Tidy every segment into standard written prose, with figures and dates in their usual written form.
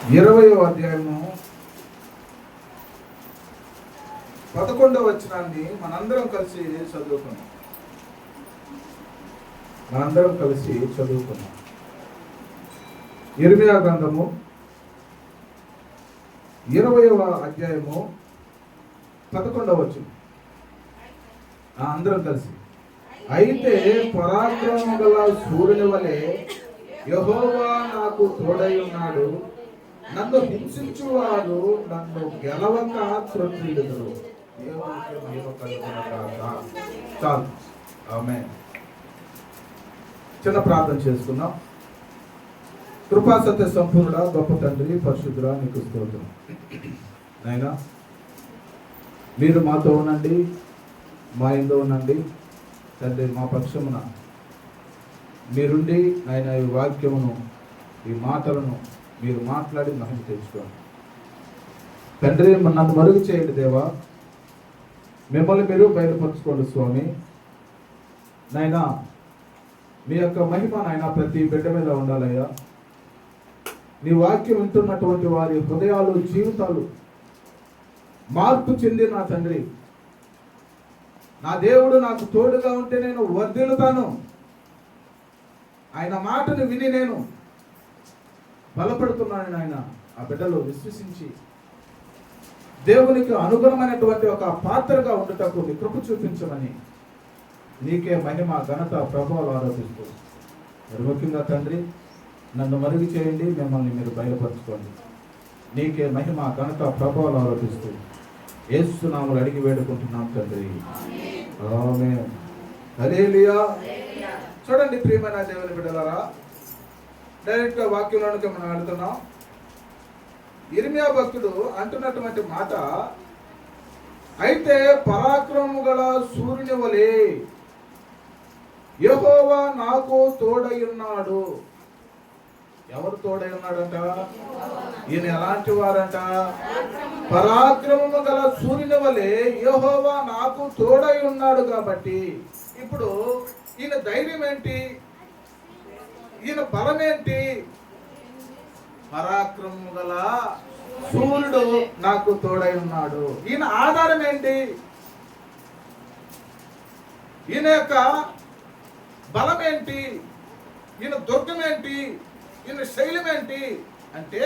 20వ అధ్యాయము 11వ వచనాన్ని మనందరం కలిసి చదువుకున్నాం. యిర్మీయా గ్రంథము 20వ అధ్యాయము 11వ వచనం. అందరం కలిసి. అయితే పరాక్రమము గల సూర్యుని వలె యెహోవా నాకు తోడై ఉన్నాడు, నన్ను హింసించువారు నన్ను గెలవక త్రొట్టిల్లుదురు. దేవునికి మహిమ కలుగునుగాక. చాలు. ఆమేన్. చిన్న ప్రార్థన చేసుకుందాం. కృపా సత్య సంపూర్ణ గొప్ప తండ్రి, పరిశుద్ధుడా, నీకు స్తోత్రం. నాయనా, మీరు మాతో ఉండండి, మా ఇంట్లో ఉండండి తండ్రి. మా పక్షమున మీరుండి ఆయన ఈ వాక్యమును, ఈ మాటలను మీరు మాట్లాడి మహిమ తెచ్చుకోండి తండ్రి. నన్ను మరుగు చేయండి దేవా, మిమ్మల్ని మీరు బయలుపరచుకోండి స్వామి. నాయనా, మీ యొక్క మహిమ నాయన ప్రతి బిడ్డ మీద ఉండాలయ్యా. నీ వాక్యం వింటున్నటువంటి వారి హృదయాలు, జీవితాలు మార్పు చెంది నా తండ్రి, నా దేవుడు నాకు తోడుగా ఉంటే నేను వర్ధిల్లుతాను. ఆయన మాటను విని నేను బలపడుతున్నాను. ఆయన ఆ బిడ్డలు విశ్వసించి దేవునికి అనుగుణమైనటువంటి ఒక పాత్రగా ఉండటకు నీ కృప చూపించమని నీకే మహిమ, ఘనత, ప్రభావాలు ఆరోపిస్తూ మరి ముఖ్యంగా తండ్రి నన్ను మరుగు చేయండి, మిమ్మల్ని మీరు బయలుపరచుకోండి. నీకే మహిమ, ఘనత, ప్రభావాలు ఆరోపిస్తూ యేసు నామములో అడిగి వేడుకుంటున్నాం తండ్రి. ఆమేన్. హల్లెలూయా. చూడండి ప్రియమైన దేవుని బిడ్డలారా, డైరెక్ట్ గా వాక్యంలోనికి మనం వెళ్తున్నాం. యిర్మీయా భక్తుడు అంటున్నటువంటి మాట, అయితే పరాక్రమము గల సూర్యుని వలె యెహోవా నాకు తోడై ఉన్నాడు. ఎవరు తోడై ఉన్నాడంట? ఈయన ఎలాంటి వారంట? పరాక్రమము గల సూర్యుని వలె యెహోవా నాకు తోడై ఉన్నాడు. కాబట్టి ఇప్పుడు ఈయన ధైర్యం ఏంటి? ఈయన బలం ఏంటి? పరాక్రమము గల సూర్యుడు నాకు తోడై ఉన్నాడు. ఈయన ఆధారం ఏంటి? ఈయన యొక్క బలం ఏంటి? ఈయన దుర్గం ఏంటి? ఈయన శైలం ఏంటి అంటే,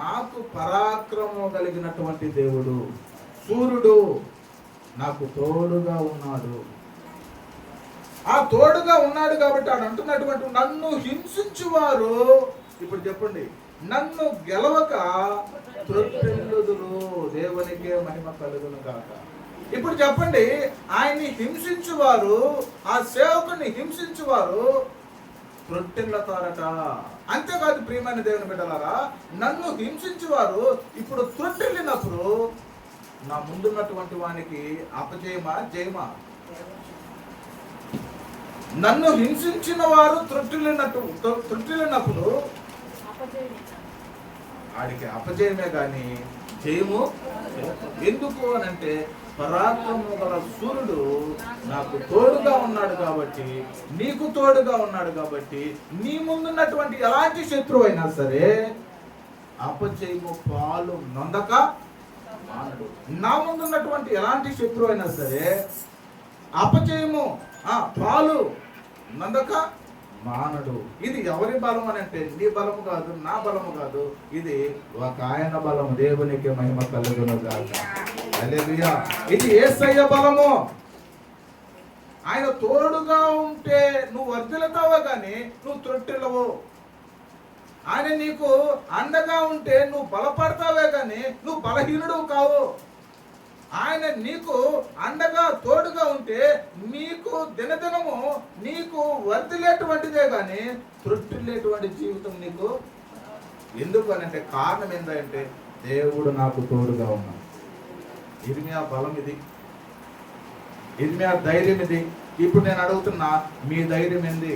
నాకు పరాక్రమం కలిగినటువంటి దేవుడు సూర్యుడు నాకు తోడుగా ఉన్నాడు. ఆ తోడుగా ఉన్నాడు కాబట్టి ఆయన అంటున్నటువంటి నన్ను హింసించువారు, ఇప్పుడు చెప్పండి, నన్ను గెలవక త్రొట్టిల్లుదురు. దేవునికే మహిమ కలుగును గాక. ఇప్పుడు చెప్పండి, ఆయన్ని హింసించువారు, ఆ సేవకుని హింసించువారు త్రొట్టిల్లుతారట. అంతేకాదు ప్రియమైన దేవుని బిడ్డలారా, నన్ను హింసించువారు ఇప్పుడు త్రొట్టిల్లినప్పుడు నా ముందున్నటువంటి వానికి అపజయమా, జయమా? నన్ను హింసించిన వారు త్రొట్టిల్లినప్పుడు ఆడికి అపజయమే గాని జయము. ఎందుకు అనంటే పరాక్రమము గల సూర్యుడు నాకు తోడుగా ఉన్నాడు కాబట్టి, నీకు తోడుగా ఉన్నాడు కాబట్టి, నీ ముందున్నటువంటి ఎలాంటి శత్రువు అయినా సరే అపజయము పాలు నొందక మానడు. నా ముందున్నటువంటి ఎలాంటి శత్రువు అయినా సరే అపజయము పాలు నందక మానడు. ఇది ఎవరి బలం అని అంటే నీ బలము కాదు, నా బలము కాదు, ఇది ఒక ఆయన బలము. దేవునికి మహిమ కలుగును గాక. హల్లెలూయా. ఇది యేసయ్య బలము. ఆయన తోడుగా ఉంటే నువ్వు వర్ధిల్లుతావే కానీ నువ్వు త్రొట్టిల్లవు. ఆయన నీకు అండగా ఉంటే నువ్వు బలపడతావే కానీ నువ్వు బలహీనుడు కావు. ఆయన నీకు అండగా తోడుగా ఉంటే నీకు దినదినము నీకు వర్ధిల్లేటువంటిదే కానీ త్రొట్టిల్లేటువంటి జీవితం నీకు. ఎందుకు అని అంటే కారణం ఏంటంటే దేవుడు నాకు తోడుగా ఉన్నాడు. యిర్మీయా బలం ఇది, యిర్మీయా ధైర్యం ఇది. ఇప్పుడు నేను అడుగుతున్నా, మీ ధైర్యం ఏంది?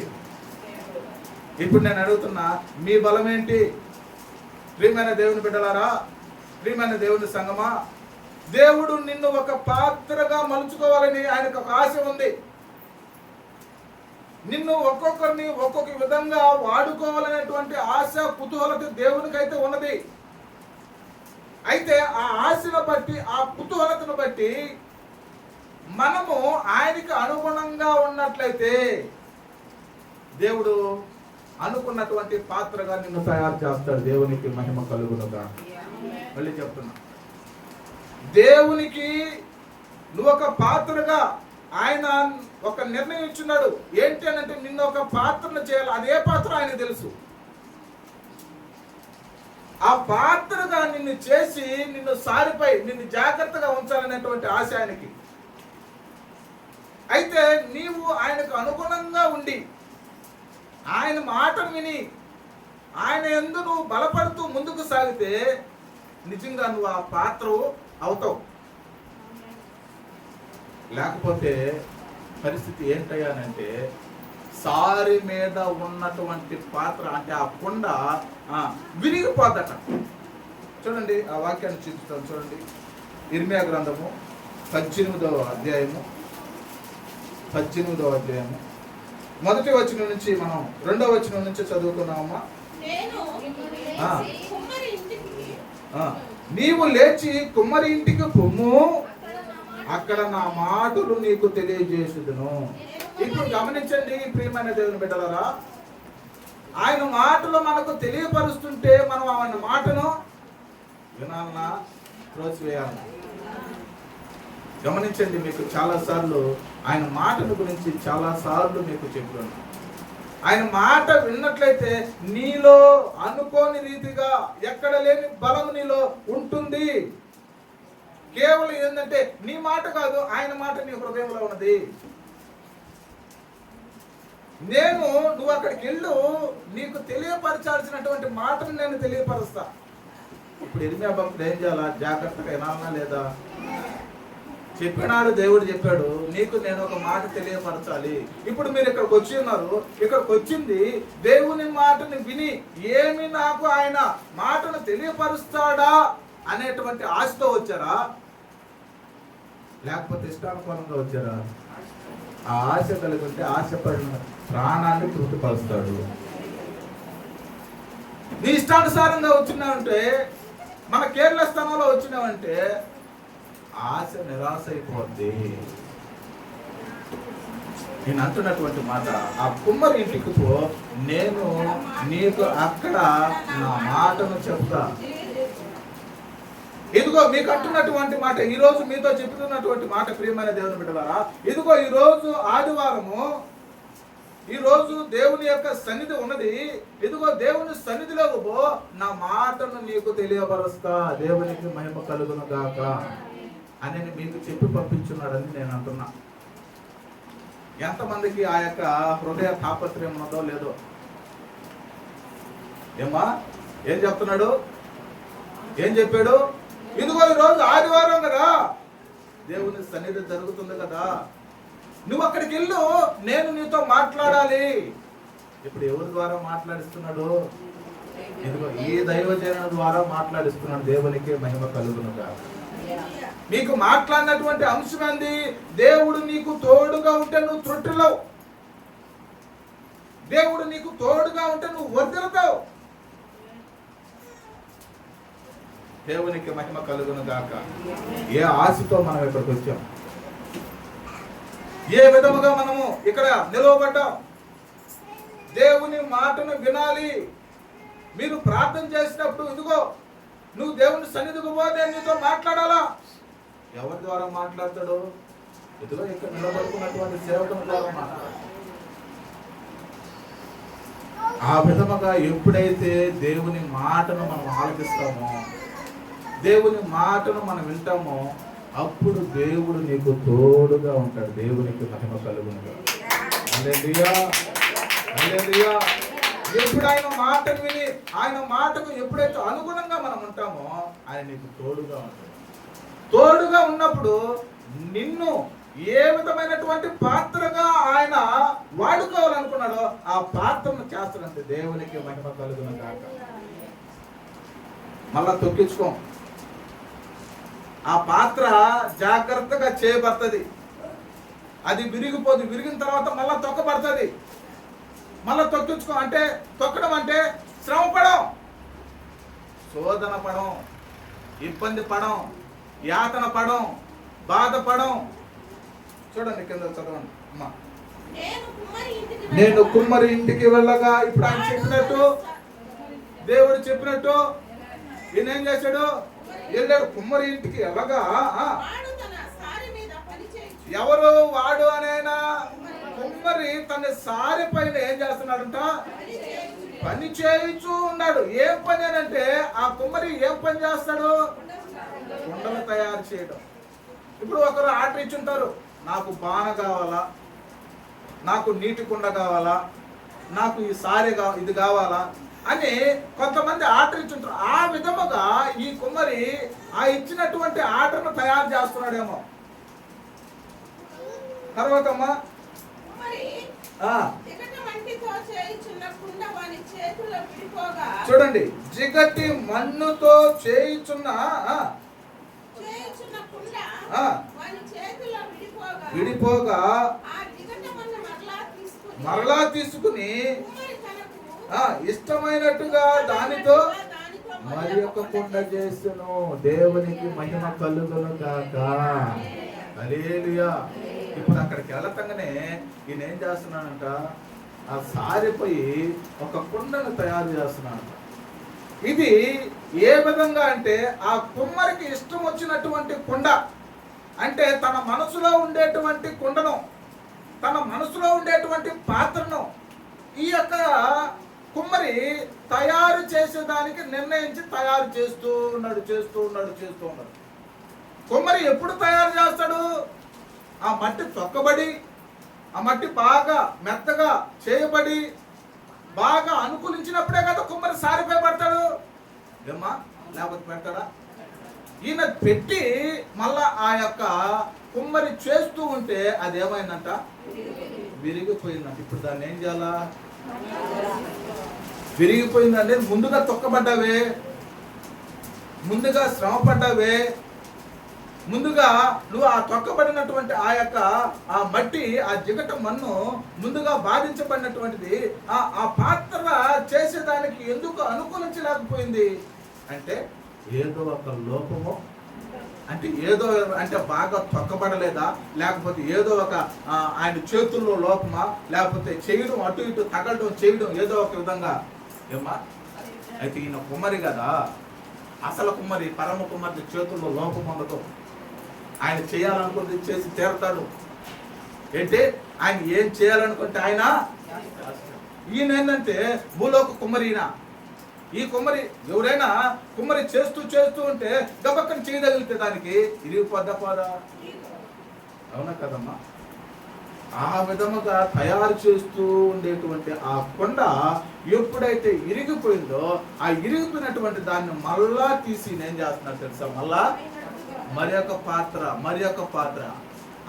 ఇప్పుడు నేను అడుగుతున్నా, మీ బలం ఏంటి? ప్రియమైన దేవుని బిడ్డలారా, ప్రియమైన దేవుని సంగమా, దేవుడు నిన్ను ఒక పాత్రగా మలుచుకోవాలని ఆయనకు ఒక ఆశ ఉంది. నిన్ను ఒక్కొక్కరిని ఒక్కొక్క విధంగా వాడుకోవాలనేటువంటి ఆశ కుతూహలత దేవునికైతే ఉన్నది. అయితే ఆ ఆశను బట్టి, ఆ కుతూహలతను బట్టి మనము ఆయనకి అనుగుణంగా ఉన్నట్లయితే దేవుడు అనుకున్నటువంటి పాత్రగా నిన్ను తయారు చేస్తాడు. దేవునికి మహిమ కలుగునుగా. మళ్ళీ చెప్తున్నా, దేవునికి నువ్వు ఒక పాత్రగా ఆయన ఒక నిర్ణయం ఇచ్చున్నాడు. ఏంటి అని అంటే నిన్ను ఒక పాత్రను చేయాలి. అదే పాత్ర ఆయనకు తెలుసు. ఆ పాత్రగా నిన్ను చేసి నిన్ను సారిపై నిన్ను జాగ్రత్తగా ఉంచాలనేటువంటి ఆశ ఆయనకి. అయితే నీవు ఆయనకు అనుగుణంగా ఉండి ఆయన మాటను విని ఆయన యందు నువ్వు బలపడుతూ ముందుకు సాగితే నిజంగా నువ్వు ఆ పాత్ర అవుతావు. లేకపోతే పరిస్థితి ఏంటయ్యానంటే సారి మీద ఉన్నటువంటి పాత్ర అంటే ఆ కుండ విరిగిపోద్దట. చూడండి ఆ వాక్యాన్ని చూపిస్తాను. చూడండి, ఇర్మియా గ్రంథము 18వ అధ్యాయము 1వ వచనం నుంచి మనం 2వ వచనం నుంచి చదువుకున్నామమ్మా. నీవు లేచి కుమ్మరి ఇంటికి పొమ్ము, అక్కడ నా మాటలు నీకు తెలియజేసుదును. ఇప్పుడు గమనించండి ప్రియమైన దేవుని బిడ్డలారా, ఆయన మాటలు మనకు తెలియపరుస్తుంటే మనం ఆయన మాటను వినాలన్నా త్రోసివేయాలన్నా? గమనించండి, మీకు చాలాసార్లు ఆయన మాటల గురించి చాలాసార్లు మీకు చెప్తున్నాను. ఆయన మాట విన్నట్లయితే నీలో అనుకోని రీతిగా ఎక్కడ లేని బలం నీలో ఉంటుంది. కేవలం ఏంటంటే నీ మాట కాదు, ఆయన మాట నీ హృదయంలో ఉన్నది. నువ్వు అక్కడికి వెళ్ళు, నీకు తెలియపరచాల్సినటువంటి మాటను నేను తెలియపరుస్తా. ఇప్పుడు ఇర్మియా భక్తుడు ఏం చేయాలా? జాగ్రత్తగా వినాలనా లేదా? చెప్పినాడు, దేవుడు చెప్పాడు, నీకు నేను ఒక మాట తెలియపరచాలి. ఇప్పుడు మీరు ఇక్కడికి వచ్చి ఉన్నారు, ఇక్కడికి వచ్చింది దేవుని మాటను విని ఏమి నాకు ఆయన మాటను తెలియపరుస్తాడా అనేటువంటి ఆశతో వచ్చారా, లేకపోతే ఇష్టానుకూలంగా వచ్చారా? ఆ ఆశ కలిగి ఉంటే ఆశపడిన ప్రాణాన్ని తృప్తిపరుస్తాడు. నీ ఇష్టానుసారంగా వచ్చినావంటే, మన కేరళ స్థానంలో వచ్చినావంటే ఆశ నిరాశ అయిపోద్ది. నేను అంటున్నటువంటి మాట, ఆ కుమ్మరి ఇంటికి పో, నేను నీకు అక్కడ నా మాటను చెప్తా. ఇదిగో మీకు అంటున్నటువంటి మాట, ఈ రోజు మీతో చెప్తున్నటువంటి మాట ప్రియమైన దేవుని బిడ్డలారా, ఇదిగో ఈ రోజు ఆదివారము, ఈ రోజు దేవుని యొక్క సన్నిధి ఉన్నది. ఇదిగో దేవుని సన్నిధిలో పో, నా మాటను నీకు తెలియపరుస్తా. దేవునికి మహిమ కలుగును గాక అని మీకు చెప్పి పంపించున్నాడని నేను అంటున్నా. ఎంతమందికి ఆ యొక్క హృదయ తాపత్రయం ఉన్నదో లేదో? ఏమా ఏం చెప్తున్నాడు? ఏం చెప్పాడు? ఇదిగో ఈరోజు ఆదివారం కదా, దేవుని సన్నిధి జరుగుతుంది కదా, నువ్వు అక్కడికి వెళ్ళు, నేను నీతో మాట్లాడాలి. ఇప్పుడు ఎవరి ద్వారా మాట్లాడిస్తున్నాడు? ఇదిగో ఈ దైవజనుల ద్వారా మాట్లాడిస్తున్నాడు. దేవునికి మహిమ కలుగునుగా. నీకు మాట్లాడినటువంటి అంశం ఏంది? దేవుడు నీకు తోడుగా ఉంటే నువ్వు త్రుట్టిలవు, దేవుడు నీకు తోడుగా ఉంటే నువ్వు వర్ధిల్లుతావు. దేవునికి మహిమ కలుగును గాక. ఏ ఆశతో మనం ఇక్కడికి వచ్చాం, ఏ విధముగా మనము ఇక్కడ నిలవబడ్డాం? దేవుని మాటను వినాలి. మీరు ప్రార్థన చేసినప్పుడు ఇదిగో నువ్వు దేవుని సన్నిధికి పోతే నీతో మాట్లాడాలా. ఎవరి ద్వారా మాట్లాడతాడు? ఇదిగో ఇక్కడ నిలబడుకున్నటువంటి సేవకుని ద్వారా మాట్లాడాలి. ఆ విధముగా ఎప్పుడైతే దేవుని మాటను మనం ఆలకిస్తామో, దేవుని మాటను మనం వింటామో, అప్పుడు దేవుడు నీకు తోడుగా ఉంటాడు. దేవునికి మహిమ కలుగునుగా. హల్లెలూయా, హల్లెలూయా. ఎప్పుడు ఆయన మాటను విని ఆయన మాటకు ఎప్పుడైతే అనుగుణంగా మనం ఉంటామో, ఆయన నీకు తోడుగా ఉంటాడు. తోడుగా ఉన్నప్పుడు నిన్ను ఏ విధమైనటువంటి పాత్రగా ఆయన వాడుకోవాలనుకున్నాడో ఆ పాత్రను చేస్తాడంటే దేవునికి మహిమ కలుగును గాక. మళ్ళా తొక్కించుకో. ఆ పాత్ర జాగ్రత్తగా చేయబడుతుంది. అది విరిగిపోదు. విరిగిన తర్వాత మళ్ళా తొక్కబడుతుంది. మళ్ళీ తొక్కించుకో అంటే తొక్కడం అంటే శ్రమ పడం, శోధన పడం, ఇబ్బంది పడం, యాతన పడం, బాధపడం. చూడండి కింద చదవండి అమ్మా. నేను కుమ్మరి ఇంటికి వెళ్ళగా, ఇప్పుడు ఆయన చెప్పినట్టు, దేవుడు చెప్పినట్టు ఈయన ఏం చేశాడు? వెళ్ళాడు కుమ్మరి ఇంటికి వెళ్ళగా. ఎవరు వాడు అనేనా? కుమ్మరి తన సారి పైన ఏం చేస్తున్నాడంట? పని చేయించు ఉన్నాడు. ఏం పని అంటే ఆ కుమ్మరి ఏం పని చేస్తాడు? కుండలు తయారు చేయడం. ఇప్పుడు ఒకరు ఆర్డర్ ఇచ్చుంటారు, నాకు బాణ కావాలా, నాకు నీటి కుండ కావాలా, నాకు ఈ సారీ ఇది కావాలా అని కొంతమంది ఆర్డర్ ఇచ్చుంటారు. ఆ విధముగా ఈ కుమ్మరి ఆ ఇచ్చినటువంటి ఆర్డర్ను తయారు చేస్తున్నాడేమో. తర్వాత అమ్మా చూడండి, జిగటి మన్నుతో చేయుచున్న విడిపోగా మరలా తీసుకుని ఇష్టమైనట్టుగా దానితో మరి ఒక కుండ చేస్తును. దేవునికి మహిమ కలుగును గాక. హల్లెలూయా. ఇప్పుడు అక్కడికి వెళ్తాగానే ఈయన ఏం చేస్తున్నానంట? ఆ సారిపోయి ఒక కుండను తయారు చేస్తున్నానంట. ఇది ఏ విధంగా అంటే ఆ కుమ్మరికి ఇష్టం వచ్చినటువంటి కుండ, అంటే తన మనసులో ఉండేటువంటి కుండను, తన మనసులో ఉండేటువంటి పాత్రను ఈ యొక్క కుమ్మరి తయారు చేసేదానికి నిర్ణయించి తయారు చేస్తూ ఉన్నాడు. కుమ్మరి ఎప్పుడు తయారు చేస్తాడు? ఆ మట్టి తొక్కబడి, ఆ మట్టి బాగా మెత్తగా చేయబడి, బాగా అనుకూలించినప్పుడే కదా కుమ్మరి సారిపై పడతాడు. ఏమ్మా, లేకపోతే పెడతాడా? ఈయన పెట్టి మళ్ళా ఆ యొక్క కుమ్మరి చేస్తూ ఉంటే అది ఏమైందంట? విరిగిపోయిందంట. ఇప్పుడు దాన్ని ఏం చేయాలా? విరిగిపోయిందంటే ముందుగా తొక్కబడ్డావే, ముందుగా శ్రమ పడ్డావే, ముందుగా నువ్వు ఆ తొక్కబడినటువంటి ఆ యొక్క ఆ మట్టి, ఆ జిగట మన్ను ముందుగా బాధించబడినటువంటిది ఆ పాత్ర చేసేదానికి ఎందుకు అనుకూలించలేకపోయింది అంటే ఏదో ఒక లోపము, అంటే ఏదో అంటే బాగా తొక్కబడలేదా, లేకపోతే ఏదో ఒక ఆయన చేతుల్లో లోపమా, లేకపోతే చేయడం అటు ఇటు తగలడం చేయడం ఏదో ఒక విధంగా. ఏమ్మా, అయితే ఈయన కుమ్మరి కదా, అసలు కుమ్మరి, పరమ కుమ్మరి చేతుల్లో లోపం ఉండదు. ఆయన చేయాలనుకుంటే చేసి తీరతాడు. ఏంటి ఆయన ఏం చేయాలనుకుంటే ఆయన. ఈయన ఏంటంటే భూలోక కుమ్మరిన. ఈ కుమ్మరి ఎవరైనా కుమ్మరి చేస్తూ ఉంటే గబక్కన చేయగలిగితే దానికి ఇరిగిపోద్దా పోదా? అవునా కదమ్మా? ఆ విధముగా తయారు చేస్తూ ఉండేటువంటి ఆ కొండ ఎప్పుడైతే ఇరిగిపోయిందో, ఆ ఇరిగిపోయినటువంటి దాన్ని మళ్ళా తీసి ఏం చేస్తున్నారు తెలుసా? మళ్ళా మరి ఒక పాత్ర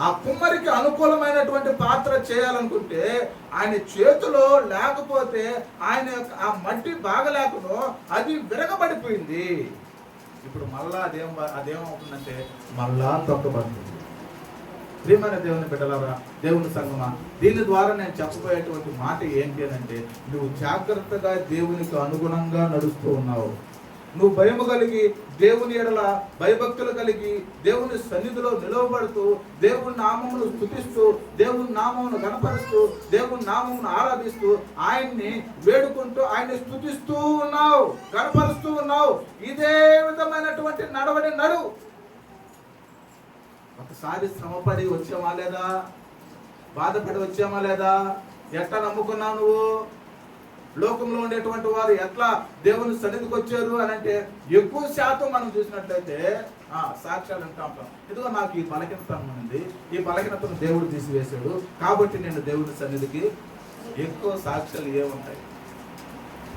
ఆ కుమ్మరికి అనుకూలమైనటువంటి పాత్ర చేయాలనుకుంటే ఆయన చేతిలో లేకపోతే ఆయన ఆ మట్టి బాగలేకుండా అది విరగబడిపోయింది. ఇప్పుడు మళ్ళా అదేమవుతుందంటే మళ్ళా తొక్కబడుతుంది. ప్రియమైన దేవుని బిడ్డలారా, దేవుని సంగమా, దీని ద్వారా నేను చెప్పబోయేటువంటి మాట ఏంటి అంటే, నువ్వు జాగ్రత్తగా దేవునికి అనుగుణంగా నడుస్తూ ఉన్నావు. నువ్వు భయము కలిగి, దేవుని ఎడల భయభక్తులు కలిగి, దేవుని సన్నిధిలో నిలవబడుతూ, దేవుని నామమును స్తుతిస్తూ, దేవుని నామమును గణపరుస్తూ, దేవుని నామమును ఆరాధిస్తూ, ఆయన్ని వేడుకుంటూ, ఆయన్ని స్తుతిస్తూ ఉన్నావు, గణపరుస్తూ ఉన్నావు. ఇదే విధమైనటువంటి నడవడి నడు. ఒకసారి శ్రమపడి వచ్చామా లేదా? బాధపడి వచ్చామా లేదా? ఎట్లా నమ్ముకున్నావు నువ్వు? లోకంలో ఉండేటువంటి వారు ఎట్లా దేవుని సన్నిధికి వచ్చారు అని అంటే ఎక్కువ శాతం మనం చూసినట్లయితే సాక్ష్యాలు అంటా ఉంటాం. ఇదిగో నాకు ఈ బలహీనత ఉంది, ఈ బలహీనతను దేవుడు తీసివేశాడు కాబట్టి నేను దేవుని సన్నిధికి. ఎక్కువ సాక్ష్యాలు ఏముంటాయి?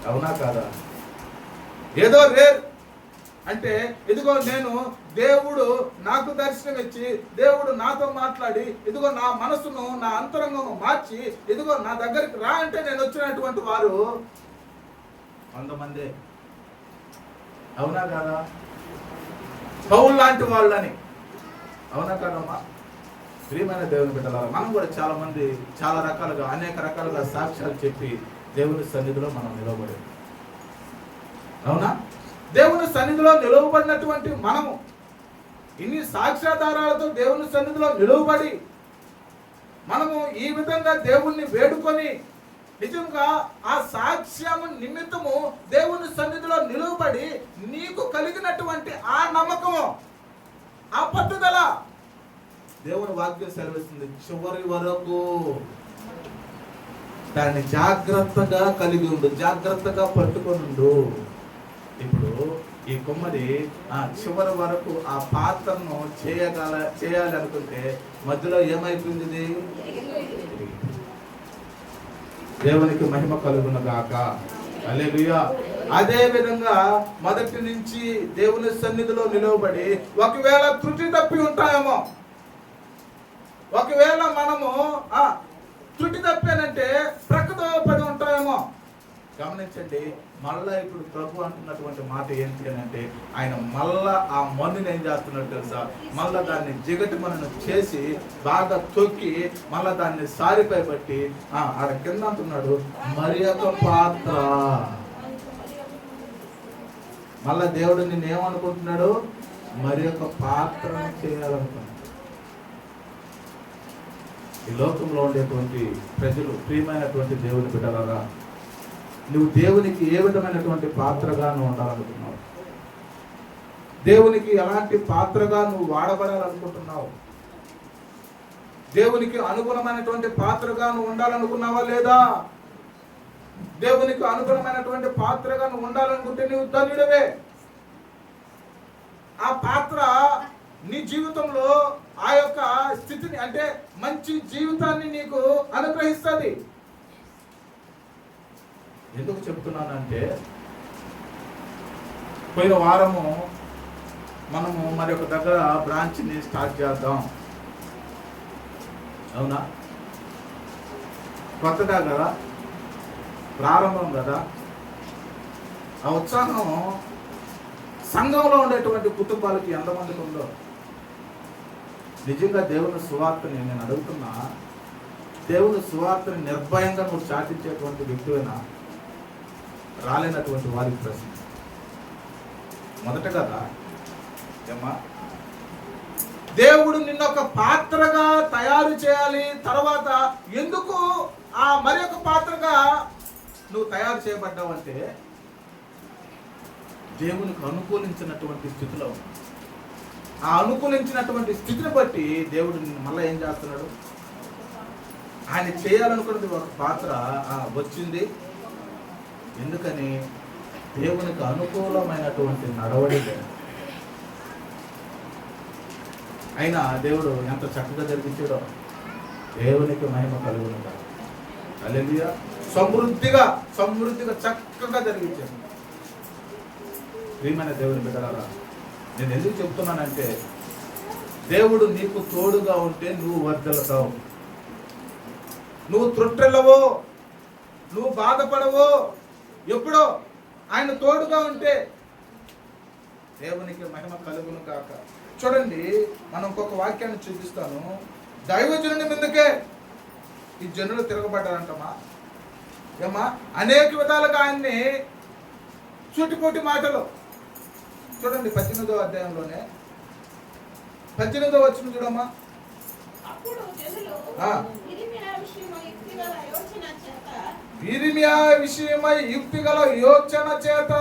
అవునా కాదా? ఏదో రేర్ అంటే ఇదిగో నేను దేవుడు నాకు దర్శనం ఇచ్చి, దేవుడు నాతో మాట్లాడి, ఇదిగో నా మనసును, నా అంతరంగము మార్చి, ఇదిగో నా దగ్గరికి రా అంటే నేను వచ్చినటువంటి వారు 100 మందే. అవునా కాదా? పౌలు లాంటి వాళ్ళని. అవునా కాదమ్మా? ప్రియమైన దేవుని బిడ్డలారా, మనం కూడా చాలా మంది చాలా రకాలుగా అనేక రకాలుగా సాక్ష్యాలు చెప్పి దేవుని సన్నిధిలో మనం నిలవబడేది. అవునా? దేవుని సన్నిధిలో నిలవబడినటువంటి మనము ఇన్ని సాక్ష్యాధారాలతో దేవుని సన్నిధిలో నిలవబడి మనము ఈ విధంగా దేవుణ్ణి వేడుకొని నిజంగా ఆ సాక్ష్యము నిమిత్తము దేవుని సన్నిధిలో నిలవబడి నీకు కలిగినటువంటి ఆ నమ్మకము, ఆ పట్టుదల దేవుని వాక్యం సెలవిస్తుంది, చివరి వరకు దాన్ని జాగ్రత్తగా కలిగి ఉండు, జాగ్రత్తగా పట్టుకొని ఉండు. ఇప్పుడు ఈ కుమ్మరి ఆ చివరి వరకు ఆ పాత్రను చేయాలి అనుకుంటే మధ్యలో ఏమైపోయింది? దేవునికి మహిమ కలుగును గాక. హల్లెలూయా. అదే విధంగా మొదటి నుంచి దేవుని సన్నిధిలో నిలవబడి ఒకవేళ త్రుటి తప్పి ఉంటాయేమో, ఒకవేళ మనము త్రుటి తప్పానంటే ప్రక్కతో పడి ఉంటాయేమో. గమనించండి, మళ్ళా ఇప్పుడు ప్రభు అంటున్నటువంటి మాట ఏంటి అని అంటే, ఆయన మళ్ళా ఆ మన్నుని ఏం చేస్తున్నాడు తెలుసా? మళ్ళా దాన్ని జిగటి మనను చేసి బాగా తొక్కి మళ్ళా దాన్ని సారిపై బట్టి ఆడ కింద అంటున్నాడు, మరి ఒక పాత్ర. మళ్ళా దేవుడు నిన్ను ఏమనుకుంటున్నాడు? మరి ఒక పాత్రను చేయాలనుకుంటున్నాడు. ఈ లోకంలో ఉండేటువంటి ప్రజలు, ప్రియమైనటువంటి దేవుని బిడ్డలారా, నువ్వు దేవునికి ఏ విధమైనటువంటి పాత్రగా నువ్వు ఉండాలనుకున్నావు? దేవునికి ఎలాంటి పాత్రగా నువ్వు వాడబడాలనుకుంటున్నావు? దేవునికి అనుగుణమైనటువంటి పాత్రగా నువ్వు ఉండాలనుకున్నావా లేదా? దేవునికి అనుగుణమైనటువంటి పాత్రగా నువ్వు ఉండాలనుకుంటే నువ్వు ధన్యుడవే. ఆ పాత్ర నీ జీవితంలో ఆ యొక్క స్థితిని, అంటే మంచి జీవితాన్ని నీకు అనుగ్రహిస్తుంది. ఎందుకు చెప్తున్నానంటే, పోయిన వారము మనము మరి ఒక దగ్గర బ్రాంచ్ని స్టార్ట్ చేద్దాం. అవునా? కొత్తగా కదా, ప్రారంభం కదా. ఆ ఉత్సాహం సంఘంలో ఉండేటువంటి కుటుంబాలకి ఎంతమందికి ఉందో. నిజంగా దేవుని సువార్తని నేను అడుగుతున్నా, దేవుని సువార్తని నిర్భయంగా నువ్వు చాటించేటువంటి వ్యక్తివైనా రాలేనటువంటి వారికి ప్రశ్న. మొదట కదా ఏమ్మా, దేవుడు నిన్నొక పాత్రగా తయారు చేయాలి. తర్వాత ఎందుకు ఆ మరి ఒక పాత్రగా నువ్వు తయారు చేయబడ్డావంటే, దేవునికి అనుకూలించినటువంటి స్థితిలో, ఆ అనుకూలించినటువంటి స్థితిని బట్టి దేవుడు నిన్ను మళ్ళీ ఏం చేస్తున్నాడు? ఆయన చేయాలనుకున్నది ఒక పాత్ర వచ్చింది. ఎందుకని? దేవునికి అనుకూలమైనటువంటి నడవడి. అయినా దేవుడు ఎంత చక్కగా జరిగించాడో. దేవునికి మహిమ కలుగును గాక. హల్లెలూయా. సమృద్ధిగా చక్కగా జరిగించాడు. ప్రియమైన దేవుని బిడ్డలారా, నేను ఎందుకు చెప్తున్నానంటే, దేవుడు నీకు తోడుగా ఉంటే నువ్వు వర్ధిల్లుతావు. నువ్వు త్రుట్టెళ్ళవో, నువ్వు బాధపడవో. ఎప్పుడో ఆయన తోడుగా ఉంటే దేవునికి మహిమ కలుగును కాక. చూడండి, మనం ఇంకొక వాక్యాన్ని చూపిస్తాను. దైవజనుని మీదకే ఈ జనులు తిరగబడ్డారంటమా ఏమా? అనేక విధాలుగా ఆయన్ని సూటిపోటి మాటలు. చూడండి 18వ అధ్యాయంలోనే 18వ వచనం చూడమ్మా. ఇర్మియా విషయమై యుక్తి గల యోచన చేత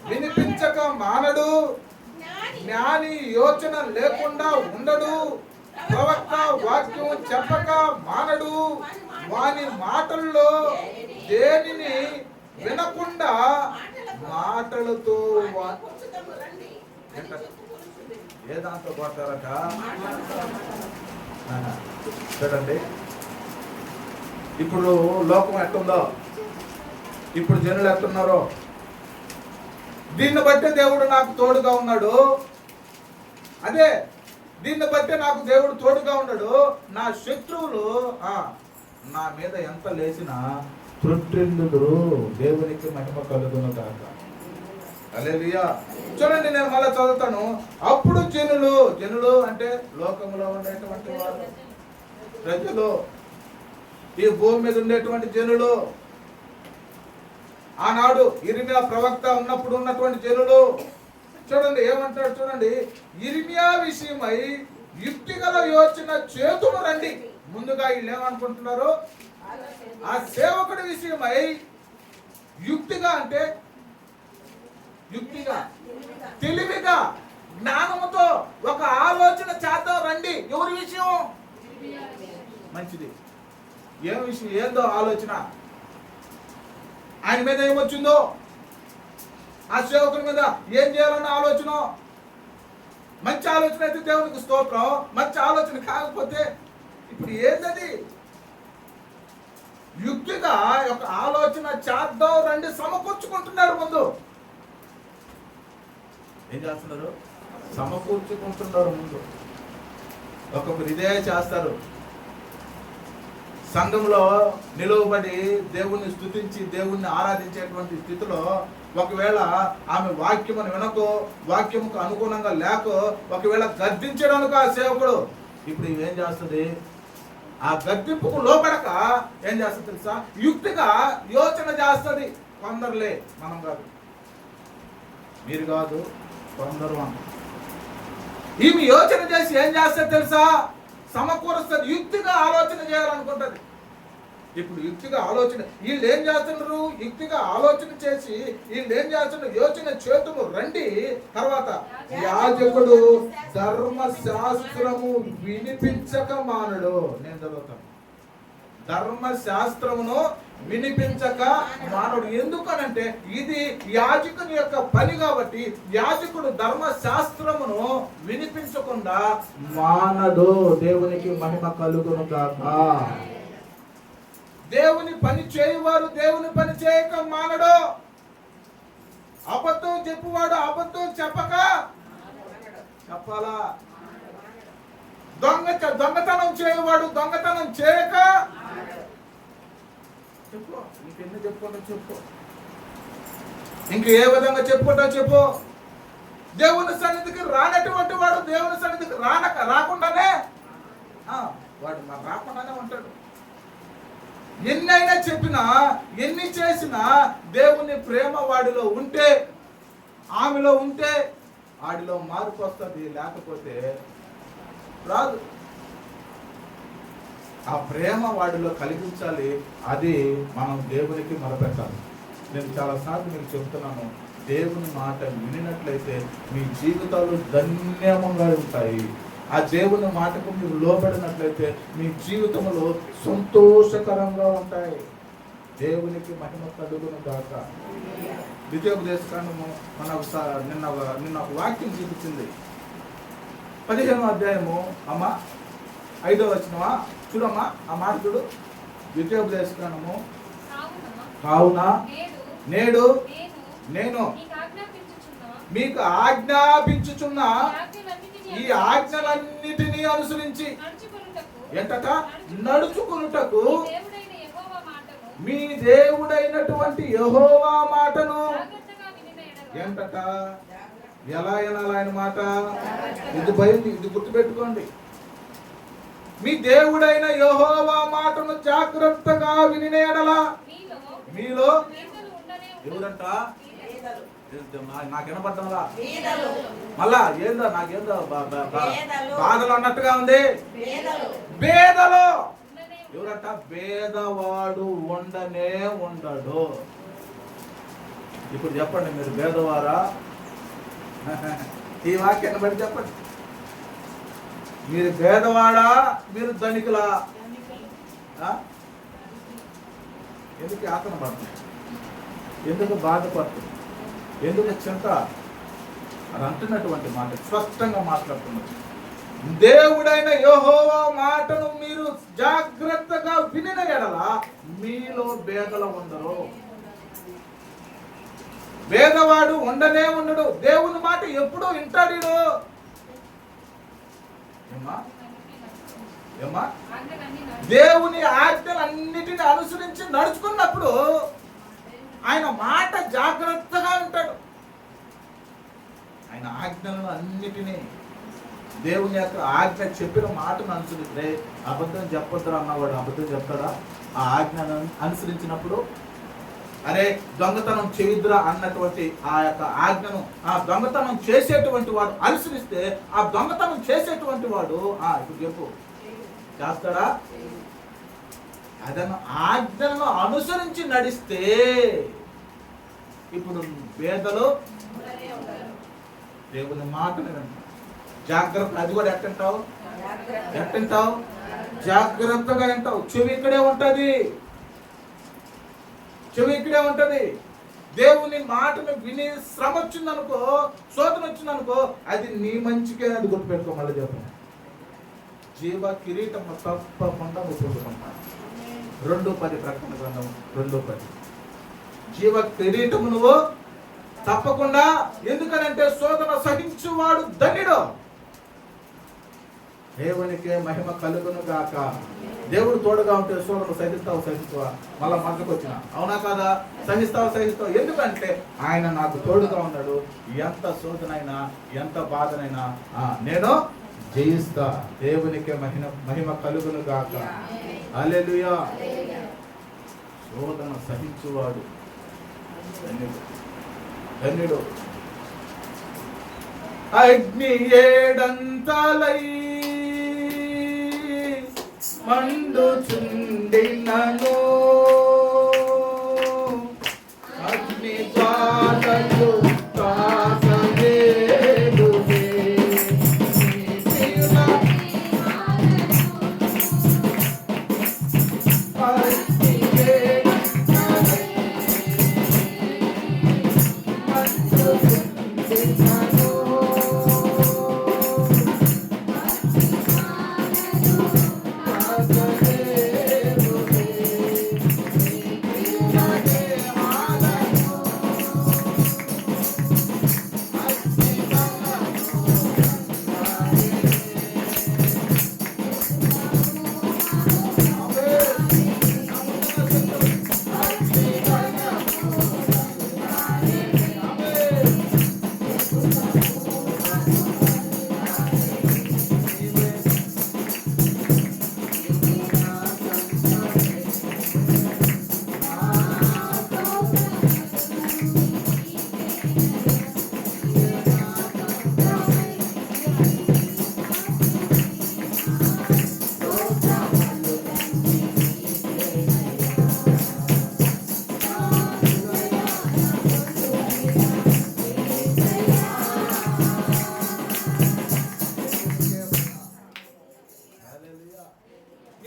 వినిపించక మానడు, జ్ఞాని యోచన లేకుండా ఉండడు, ప్రవక్త వాక్యం చెప్పక మానడు, వాని మాటల్లో దేనిని వినకుండా మాటలతో ఏ దాంతో కొడతారట? చూడండి, ఇప్పుడు లోకం ఎట్టుందో, ఇప్పుడు జనులు ఎట్టున్నారో, దీన్ని బట్టే దేవుడు నాకు తోడుగా ఉన్నాడు. అదే దీన్ని బట్టే నాకు దేవుడు తోడుగా ఉన్నాడు. నా శత్రువులు నా మీద ఎంత లేచినా త్రుట్టిల్లుదురు. దేవునికి మహిమ కలుగును కాక. హల్లెలూయా. చూడండి, నేను మళ్ళీ చదువుతాను. అప్పుడు జనులు అంటే లోకంలో ఉండేటువంటి వారు, ప్రజలు, ఈ భూమి మీద ఉండేటువంటి జనులు, ఆనాడు ఇర్మియా ప్రవక్త ఉన్నప్పుడు ఉన్నటువంటి జనులు, చూడండి ఏమంటాడు చూడండి. ఇర్మియా విషయమై యుక్తిగల యోచన చేతులు రండి. ముందుగా వీళ్ళు ఏమనుకుంటున్నారు? ఆ సేవకుడి విషయమై యుక్తిగా అంటే యుక్తిగా, తెలివిగా, జ్ఞానముతో ఒక ఆలోచన చేద్దాం రండి. ఎవరి విషయం? మంచిది. ఏం విషయం? ఏందో ఆలోచన. ఆయన మీద ఏమొచ్చిందో, ఆ సేవకుని మీద ఏం చేయాలన్న ఆలోచన. మంచి ఆలోచన అయితే దేవునికి స్తోత్రం. మంచి ఆలోచన కాకపోతే ఇప్పుడు ఏంటది? యుక్తిగా ఒక ఆలోచన చేద్దాం రండి సమకూర్చుకుంటున్నారు. ముందు ఏం చేస్తున్నారు? సమకూర్చుకుంటున్నారు. ముందు ఒక్కొక్కరు ఇదే చేస్తారు. సంఘంలో నిలువబడి దేవుణ్ణి స్తుతించి దేవుణ్ణి ఆరాధించేటువంటి స్థితిలో ఒకవేళ ఆమె వాక్యమును వినకో, వాక్యముకు అనుగుణంగా లేకో, ఒకవేళ గద్దించడానికి ఆ సేవకుడు ఇప్పుడు ఇవేం చేస్తుంది? ఆ గద్దింపుకు లోపడక ఏం చేస్తుంది తెలుసా? యుక్తిగా యోచన చేస్తుంది. కొందరులే, మనం కాదు, మీరు కాదు, కొందరు. ఈమె యోచన చేసి ఏం చేస్తుంది తెలుసా? సమకూరుస్తుంది. యుక్తిగా ఆలోచన చేయాలనుకుంటుంది. ఇప్పుడు యుక్తిగా ఆలోచన, వీళ్ళు ఏం చేస్తున్నారు? యుక్తిగా ఆలోచన చేసి వీళ్ళు ఏం చేస్తున్నారు? యోచన చేతులు రండి. తర్వాత యాజకుడు ధర్మశాస్త్రము వినిపించక మానడు. నేను చదువుతాను. ధర్మశాస్త్రమును వినిపించక మానవుడు. ఎందుకనంటే ఇది యాజకుని యొక్క పని కాబట్టి యాజకుడు ధర్మశాస్త్రమును వినిపించకుండా మానడు. దేవునికి మహిమ కలుగును గాక. దేవుని పని చేయువారు దేవుని పని చేయక మానడు. అబద్ధం చెప్పువాడు అబద్ధం చెప్పక చెప్పాలా? దొంగతనం చేయువాడు దొంగతనం చేయక చెప్పు. నీకెన్ని చెప్పుకుంటా చెప్పు. ఇంక ఏ విధంగా చెప్పుకుంటా చెప్పు. దేవుని సన్నిధికి రానటువంటి వాడు దేవుని సన్నిధికి రాకుండానే వాడు మరి రాకుండానే ఉంటాడు. ఎన్నైనా చెప్పినా, ఎన్ని చేసినా దేవుని ప్రేమ వాడిలో ఉంటే, ఆమెలో ఉంటే వాడిలో మార్పు వస్తుంది. లేకపోతే రాదు. ఆ ప్రేమ వాడిలో కలిగించాలి. అది మనం దేవునికి మొరపెట్టాలి. నేను చాలాసార్లు మీకు చెప్తున్నాను, దేవుని మాట వినినట్లయితే మీ జీవితాలు ధన్యముగా ఉంటాయి. ఆ దేవుని మాటకు మీరు లోబడినట్లయితే మీ జీవితంలో సంతోషకరంగా ఉంటాయి. దేవునికి మహిమ కలుగును గాక. ద్వితీయోపదేశకాండము నిన్న ఒక వాక్యం చూపించింది. 15వ అధ్యాయము అమ్మా 5వ వచనమా చూడమ్మా. ఆ మాట చూడు. ద్వితీయోపదేశకాండము. కావున నేడు నేను మీకు ఆజ్ఞాపించుచున్న ఈ ఆజ్ఞలన్నిటినీ అనుసరించి ఎంతట నడుచుకున్నటకు మీ దేవుడైనటువంటి యెహోవా మాటను ఎంతట ఎలా వినాలి? ఆయన మాట ఇది గుర్తుపెట్టుకోండి. మీ దేవుడైన యెహోవా మాటను జాగ్రత్తగా వినిన యెడల మీలో ఎవరంట? నాకు వినపడ్డంలా మళ్ళా ఏందో నాకేందో బాధలు అన్నట్టుగా ఉంది. బేదలో ఎవరంట? బేదవాడు ఉండనే ఉండడు. ఇప్పుడు చెప్పండి, మీరు బేదవారా? ఈ వాక్యాన్ని బట్టి చెప్పండి. మీరు బేదవాడా? మీరు ధనికులా? ఎందుకు ఆతన పడుతుంది? ఎందుకు బాధపడుతుంది? ఎందుకు చింత? అని అంటున్నటువంటి మాట స్పష్టంగా మాట్లాడుతున్నారు. దేవుడైన యెహోవా మాటను మీరు జాగ్రత్తగా వినిన యెడల మీలో బేదలు ఉండరు. బేదవాడు ఉండనే ఉండడు. దేవుని మాట ఎప్పుడు వింటాడు? ఏమా దేవుని ఆజ్ఞలన్నిటిని అనుసరించి నడుచుకున్నప్పుడు ఆయన మాట జాగ్రత్తగా ఉంటాడు. అన్నిటినీ దేవుని యొక్క ఆజ్ఞ చెప్పిన మాటను అనుసరిస్తే అబద్ధం చెప్పొద్దు అన్నవాడు అబద్ధం చెప్తాడా? ఆ ఆజ్ఞను అనుసరించినప్పుడు అరే దొంగతనం చేయొద్దురా అన్నటువంటి ఆ యొక్క ఆజ్ఞను ఆ దొంగతనం చేసేటువంటి వాడు అనుసరిస్తే ఆ దొంగతనం చేసేటువంటి వాడు ఇప్పుడు చెప్పు చేస్తాడా? అదను ఆజ్ఞలను అనుసరించి నడిస్తే ఇప్పుడు పేదలు దేవుని మాటను వింటారు. జాగ్రత్త. అది కూడా ఎట్టంటావు? జాగ్రత్తగా వింటావు. చెవి ఇక్కడే ఉంటది. దేవుని మాటను విని శ్రమ వచ్చిందనుకో, శోధన వచ్చిందనుకో, అది నీ మంచికే. అది గుర్తుపెట్టుకో. మళ్ళీ చెప్పాను, జీవ కిరీటం తప్పకుండా పొందుకుంటాను. 2:10 ప్రకటన గ్రంథం 2:10. జీవ కిరీటము నువ్వు తప్పకుండా. ఎందుకనంటే శోధన సహించువాడు ధన్యుడు. దేవునికే మహిమ కలుగును గాక. దేవుడు తోడుగా ఉంటే శోధన సహిస్తావా? మళ్ళా మనకు వచ్చిన అవునా కాదా? సహిస్తావు. ఎందుకంటే ఆయన నాకు తోడుగా ఉన్నాడు. ఎంత శోధనైనా ఎంత బాధనైనా నేను జయిస్తా. దేవునికే మహిమ కలుగును గాక. హల్లెలూయా. శోధన సహించువాడు ధన్యుడు. అగ్ని ఏడంతలై మండుచుండినను అగ్ని జ్వాలలు కాసవేలునే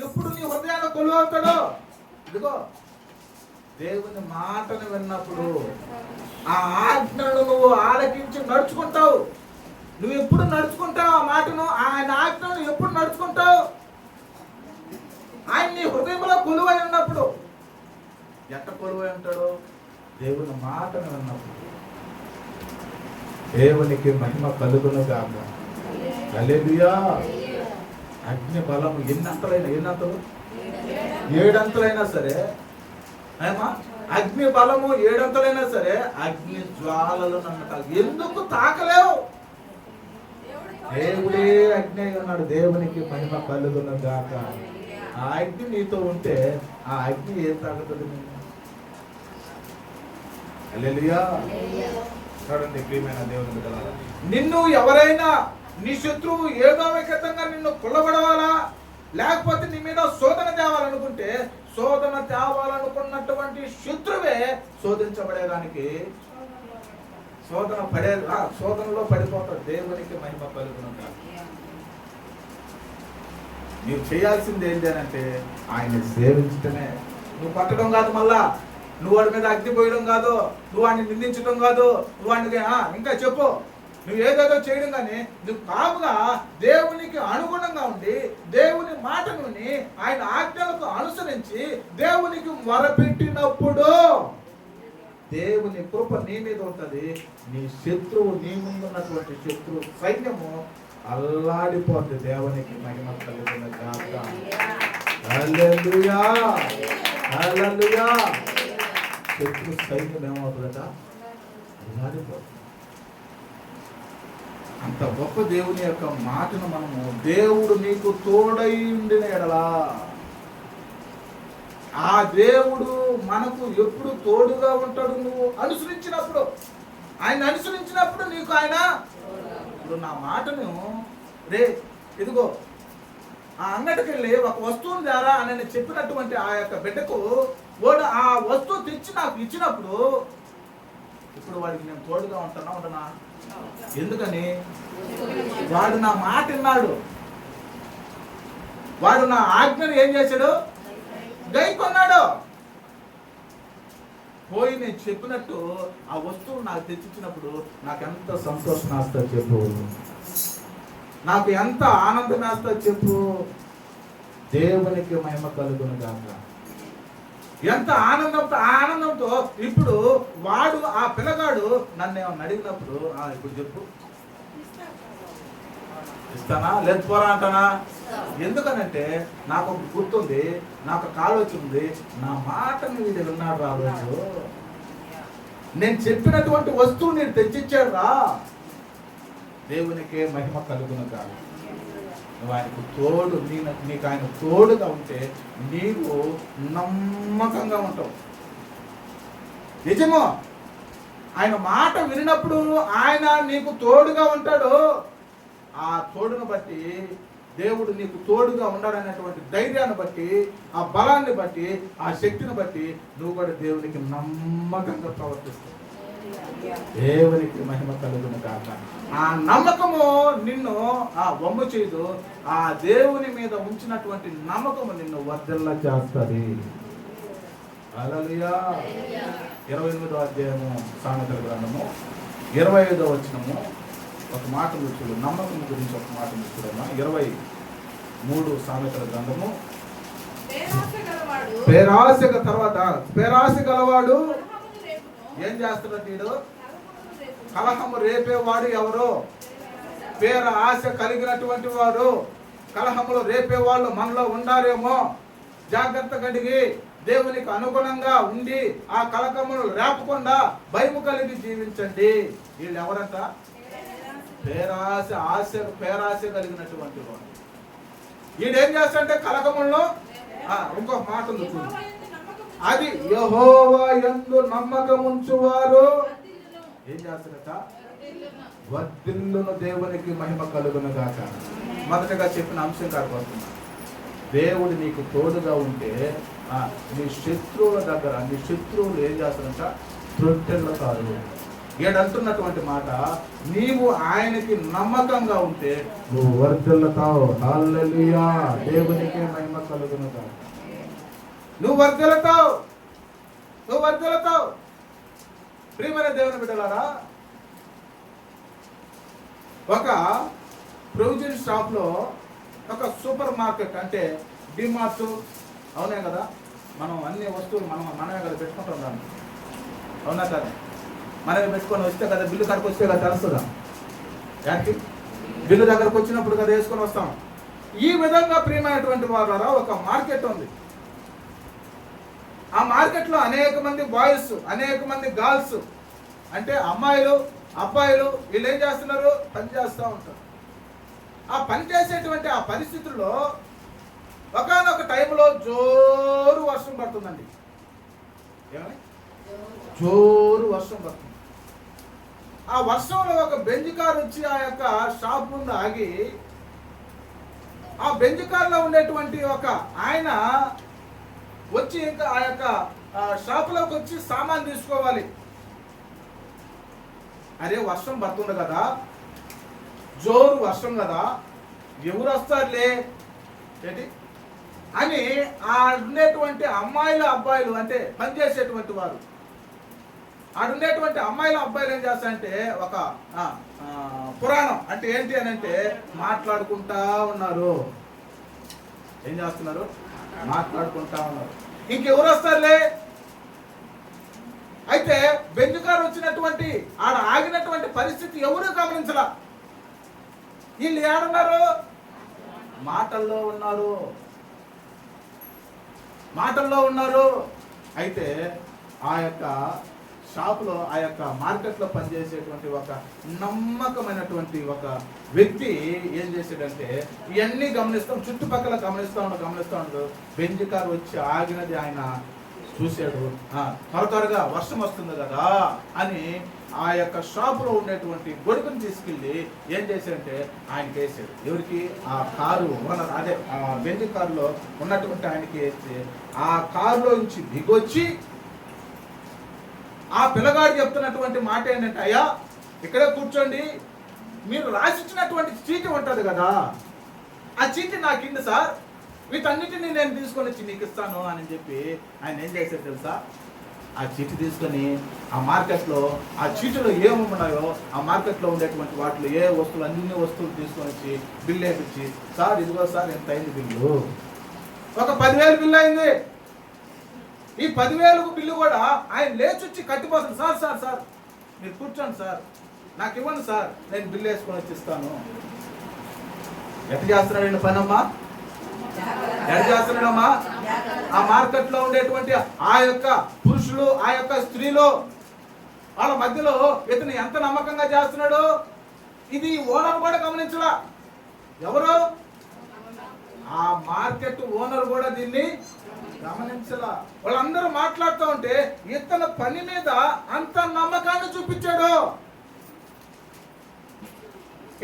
ఎప్పుడు నీ హృదయాన్ని కొలువవుతాడో? ఇదిగో దేవుని మాటను విన్నప్పుడు ఆ ఆజ్ఞను నువ్వు ఆలకించి నడుచుకుంటావు. నువ్వు ఎప్పుడు నడుచుకుంటావు ఆ మాటను, ఆయన ఆజ్ఞను ఎప్పుడు నడుచుకుంటావు? ఆయన నీ హృదయంలో కొలువై ఉన్నప్పుడు. ఎట్ట కొలువై ఉంటాడు? దేవుని మాటను విన్నప్పుడు. దేవునికి మహిమ కలుగును గాక. హల్లెలూయా. అగ్ని బలము ఎన్నంతలైనా 7 అంతలైనా సరే అగ్ని బలము 7 అంతలైనా సరే అగ్ని జ్వాలలు నన్ను ఎందుకు తాకలేవు? దేవుడే అగ్ని అయి ఉన్నాడు. దేవునికి మహిమ కలుగును గాక. ఆ అగ్ని నీతో ఉంటే ఆ అగ్ని ఏం తాగుతుంది? హల్లెలూయా. చూడండి ప్రియమైన దేవుని బిడ్డలారా, నిన్ను ఎవరైనా నీ శత్రువు ఏదో విధంగా నిన్ను కొల్లబడవాలా, లేకపోతే నీ మీద శోధన తేవాలనుకుంటే, శోధన తేవాలనుకున్నటువంటి శత్రువే శోధించబడేదానికి శోధనలో పడిపోతాడు. దేవునికి మహిమ కలుగును గాక. నీవు చేయాల్సింది ఏంటి అంటే ఆయన సేవించటమే. నువ్వు పట్టడం కాదు, మళ్ళా నువ్వు వాడి మీద అగ్ని పోయడం కాదు, నువ్వు వాడిని నిందించడం కాదు, నువ్వు వాడికి ఇంకా చెప్పు నువ్వు ఏదేదో చేయడం, కానీ నువ్వు కాముగా దేవునికి అనుగుణంగా ఉండి దేవుని మాటను విని ఆయన ఆజ్ఞలకు అనుసరించి దేవునికి మొరపెట్టినప్పుడు దేవుని కృప నీ మీద ఉంటది. నీ శత్రువు, నీ ముందున్నటువంటి శత్రువు సైన్యము అల్లాడిపోద్ది. దేవునికి మహిమ కలుగును గాక. హల్లెలూయా. హల్లెలూయా. శత్రు సైన్యం ఏమవుతుందట? అల్లాడిపోతుంది. అంత గొప్ప దేవుని యొక్క మాటను మనము, దేవుడు నీకు తోడై ఉండిన ఎడలా, ఆ దేవుడు మనకు ఎప్పుడు తోడుగా ఉంటాడు. నువ్వు అనుసరించినప్పుడు, ఆయన అనుసరించినప్పుడు నీకు ఆయన, ఇప్పుడు నా మాటను రే ఇదిగో ఆ అంగడికి వెళ్ళి ఒక వస్తువుని ద్వారా అని చెప్పినటువంటి ఆ యొక్క బిడ్డకు వాడు ఆ వస్తువు తెచ్చి నాకు ఇచ్చినప్పుడు ఇప్పుడు వాడికి నేను తోడుగా ఉంటున్నా. ఎందుకని? వాడు నా మాట విన్నాడు, వాడు నా ఆజ్ఞను ఏం చేశాడు? గైకొన్నాడు. పోయి నేను చెప్పినట్టు ఆ వస్తువు నాకు తెచ్చిచ్చినప్పుడు నాకు ఎంత సంతోషం వేస్తా చెప్పు, నాకు ఎంత ఆనందం వేస్తా చెప్పు. దేవునికి మహిమ కలుగును గాక. ఎంత ఆనందంతో ఇప్పుడు వాడు ఆ పిల్లగాడు నన్ను ఏమన్నా అడిగినప్పుడు ఇప్పుడు చెప్పు, ఇస్తానా లేదు పోరా అంటానా? ఎందుకనంటే నాకు ఒక గుర్తుంది, నాకు ఆలోచన ఉంది, నా మాటని వీడు విన్నాడు రా రోజు, నేను చెప్పినటువంటి వస్తువు నేను తెచ్చిచ్చాడు రా. దేవునికే మహిమ కలుగును కాదు. నువ్వు ఆయనకు తోడు, నీకు ఆయన తోడుగా ఉంటే నీవు నమ్మకంగా ఉంటావు. నిజమో, ఆయన మాట వినినప్పుడు ఆయన నీకు తోడుగా ఉంటాడు. ఆ తోడును బట్టి దేవుడు నీకు తోడుగా ఉన్నాడనేటువంటి ధైర్యాన్ని బట్టి, ఆ బలాన్ని బట్టి, ఆ శక్తిని బట్టి నువ్వు కూడా దేవునికి నమ్మకంగా ప్రవర్తిస్తావు. దేవునికి మహిమ కలుగును కాక. ఆ నమ్మకము నిన్ను వమ్ము చేయదు. ఆ దేవుని మీద ఉంచినటువంటి నమ్మకము నిన్ను వర్ధిల్ల చేస్తుంది. హల్లెలూయా. 28వ అధ్యాయము సామెతల గ్రంథము 25వ వచనము ఒక మాట చూడు, నమ్మకం గురించి ఒక మాట చూడమ్మా. 23 సామెతల గ్రంథము. పేరాశ గలవాడు ఏం చేస్తున్నాడు? వీడు కలహము రేపేవాడు ఎవరు? పేర ఆశ కలిగినటువంటి వారు, కలహములు రేపేవాళ్ళు మనలో ఉండారేమో. జాగ్రత్త గడిగి దేవునికి అనుగుణంగా ఉండి ఆ కలహములు రేపకుండా భయము కలిగి జీవించండి. వీళ్ళు ఎవరంట? పేరాశ కలిగినటువంటి వాడు. వీడేం చేస్తాడంటే కలహములను, ఇంకొక మాట ఉంది, అది యెహోవా యందు నమ్మకముంచువారు ఏం చేస్తారట? వర్ధిల్లును. దేవునికి మహిమ కలుగును గాక. మొదటగా చెప్పిన అంశం కాకపోతున్నా, దేవుడు నీకు తోడుగా ఉంటే నీ శత్రువుల దగ్గర, నీ శత్రువులు ఏం చేస్తారంట? త్రొట్టెళ్ళతారు. ఏడంటున్నటువంటి మాట, నీవు ఆయనకి నమ్మకంగా ఉంటే నువ్వు వర్ధిల్లుతావు. హల్లెలూయా. దేవునికి మహిమ కలుగును గాక. నువ్వు వర్ధిల్లుతావు. ప్రియమైన దేవుని బిడ్డలారా, ఒక ప్రొవిజన్ షాప్ లో, ఒక సూపర్ మార్కెట్ అంటే డిమార్ట్, అవునే కదా, మనం అన్ని వస్తువులు మనమే కదా పెట్టుకుంటాం దాన్ని, అవునా కదా? మనమే పెట్టుకొని వస్తే కదా బిల్లు కాడికి వస్తే కదా తెలుస్తుందా? యాక్టి బిల్లు దగ్గరకు వచ్చినప్పుడు కదా వేసుకొని వస్తాం. ఈ విధంగా ప్రియమైనటువంటి వాళ్ళారా ఒక మార్కెట్ ఉంది. ఆ మార్కెట్లో అనేక మంది బాయ్స్, అనేక మంది గర్ల్స్, అంటే అమ్మాయిలు అబ్బాయిలు, వీళ్ళు ఏం చేస్తున్నారు? పని చేస్తూ ఉంటారు. ఆ పని చేసేటువంటి ఆ పరిస్థితుల్లో ఒకనొక టైంలో జోరు వర్షం పడుతుందండి. ఏమని? జోరు వర్షం పడుతుంది. ఆ వర్షంలో ఒక బెంజ్ కార్ వచ్చి ఆ యొక్క షాప్ ముందు ఆగి, ఆ బెంజ్ కార్లో ఉండేటువంటి ఒక ఆయన వచ్చి ఇంకా ఆ యొక్క షాపులోకి వచ్చి సామాన్ తీసుకోవాలి. అరే వర్షం పడుతుంది కదా, జోరు వర్షం కదా, ఎవరు వస్తారులే ఏంటి అని ఆ ఉండేటువంటి అమ్మాయిలు అబ్బాయిలు, అంటే పనిచేసేటువంటి వారు, ఆడుండేటువంటి అమ్మాయిలు అబ్బాయిలు ఏం చేస్తారంటే ఒక పురాణం అంటే ఏంటి అని అంటే మాట్లాడుకుంటా ఉన్నారు. ఏం చేస్తున్నారు? మాట్లాడుకుంటా ఉన్నారు. ఇంకెవరు వస్తారులే. అయితే బెంజ్ కారు వచ్చినటువంటి ఆడ ఆగినటువంటి పరిస్థితి ఎవరు గమనించలా. వీళ్ళు ఏడున్నారు? మాటల్లో ఉన్నారు. అయితే ఆ యొక్క షాపులో ఆ యొక్క మార్కెట్లో పనిచేసేటువంటి ఒక నమ్మకమైనటువంటి ఒక వ్యక్తి ఏం చేశాడంటే ఇవన్నీ గమనిస్తాం, చుట్టుపక్కల గమనిస్తూ ఉండడు. బెంజ్ కారు వచ్చి ఆగినది ఆయన చూశాడు. త్వరగా వర్షం వస్తుంది కదా అని ఆ యొక్క షాపులో ఉండేటువంటి గొడుగుని తీసుకెళ్ళి ఏం చేశాడంటే ఆయనకి వేసాడు. ఎవరికి? ఆ కారు ఓనర్, అదే ఆ బెంజ్ కారులో ఉన్నటువంటి ఆయనకి వేస్తే ఆ కారులో నుంచి దిగొచ్చి ఆ పిల్లగాడు చెప్తున్నటువంటి మాట ఏంటంటే, అయ్యా ఇక్కడే కూర్చోండి, మీరు రాసిచ్చినటువంటి చీటీ ఉంటుంది కదా, ఆ చీటీ నాకు ఇంది సార్, వీటన్నిటిని నేను తీసుకొని వచ్చి నీకు ఇస్తాను అని చెప్పి ఆయన ఏం చేశాడు తెలుసా? ఆ చీటీ తీసుకొని ఆ మార్కెట్లో ఆ చీటీలో ఏమున్నాయో ఆ మార్కెట్లో ఉండేటువంటి వాటిలో ఏ వస్తువులు, అన్ని వస్తువులు తీసుకొని వచ్చి బిల్లు వేయించి, సార్ ఇదిగో సార్ ఎంత అయింది బిల్లు, ఒక 10,000 బిల్లు అయింది. ఈ 10,000 బిల్లు కూడా ఆయన లేచొచ్చి కట్టిపోతుంది. సార్ సార్ సార్ మీరు కూర్చోండి సార్, నాకు ఇవ్వండి సార్, నేను బిల్లు వేసుకొని వచ్చి ఇస్తాను. ఎట్లా చేస్తున్నాడు పనమ్మా? ఎట్లా చేస్తున్నాడమ్మా? ఆ మార్కెట్లో ఉండేటువంటి ఆ యొక్క పురుషులు, ఆ యొక్క స్త్రీలు, వాళ్ళ మధ్యలో ఇతను ఎంత నమ్మకంగా చేస్తున్నాడు ఇది ఓనర్ కూడా గమనించలా. ఎవరు? ఆ మార్కెట్ ఓనర్ కూడా దీన్ని గమనించలా. వాళ్ళందరూ మాట్లాడుతూ ఉంటే ఇతను పని మీద అంత నమ్మకాన్ని చూపించాడు.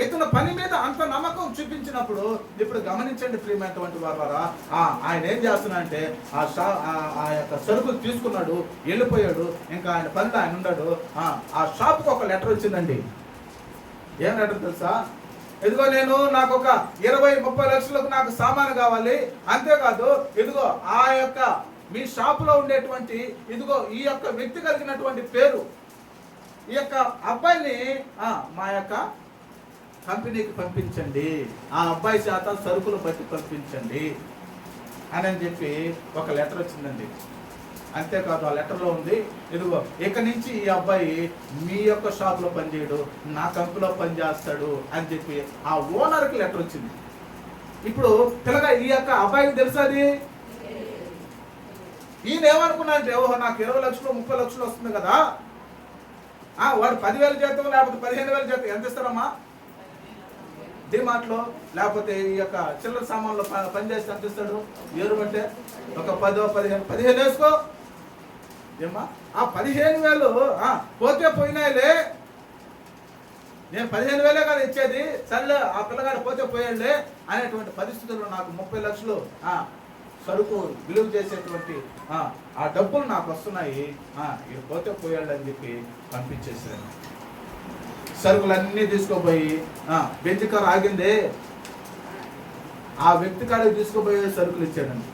ఇతను పని మీద అంత నమ్మకం చూపించినప్పుడు ఇప్పుడు గమనించండి ప్రియమైనటువంటి వారా, ఆయన ఏం చేస్తున్నాడంటే ఆ యొక్క సరుకులు తీసుకున్నాడు, వెళ్ళిపోయాడు. ఇంకా ఆయన పనిలో ఆయన ఉన్నాడు. ఆ షాప్కి ఒక లెటర్ వచ్చిందండి. ఏం లెటర్ తెలుసా? ఇదిగో నాకు ఒక 20-30 లక్షలకు నాకు సామాను కావాలి, అంతేకాదు ఇదిగో ఆ యొక్క మీ షాపులో ఉండేటువంటి ఇదిగో ఈ యొక్క వ్యక్తి కలిగినటువంటి పేరు, ఈ యొక్క అబ్బాయిని మా యొక్క కంపెనీకి పంపించండి, ఆ అబ్బాయి చేత సరుకులు బట్టి పంపించండి అని చెప్పి ఒక లెటర్ వచ్చిందండి. అంతేకాదు ఆ లెటర్లో ఉంది, ఇదిగో ఇక నుంచి ఈ అబ్బాయి మీ యొక్క షాప్లో పనిచేయడు, నా కంపెనీలో పనిచేస్తాడు అని చెప్పి ఆ ఓనర్కి లెటర్ వచ్చింది. ఇప్పుడు పిల్లగా ఈ యొక్క అబ్బాయికి తెలుసది. ఈయన ఏమనుకున్నా అంటే, ఓహో నాకు 20 లక్షలు 30 లక్షలు వస్తుంది కదా, వాడు 10,000 జీతం లేకపోతే 15,000 జీతం ఎంత ఇస్తారమ్మా డిమార్ట్లో, లేకపోతే ఈ యొక్క చిల్లర సామాన్లు పనిచేస్తే ఎంత ఇస్తాడు? ఏరుమంటే ఒక 10-15 వేసుకో ఏమ్మా. ఆ 15,000 పోతే పోయినాయిలే, నేను 15,000 కదా ఇచ్చేది, సర్లే ఆ పిల్లగాడు పోతే పోయాడులే అనేటువంటి పరిస్థితుల్లో నాకు 30 లక్షలు సరుకు విలువ చేసేటువంటి ఆ డబ్బులు నాకు వస్తున్నాయి, ఇది పోతే పోయాడు అని చెప్పి పంపించేసాను. సరుకులన్నీ తీసుకోపోయి బెంజ్ కారు ఆగిందే, ఆ వ్యక్తి కాడికి తీసుకుపోయే సరుకులు ఇచ్చాడండి.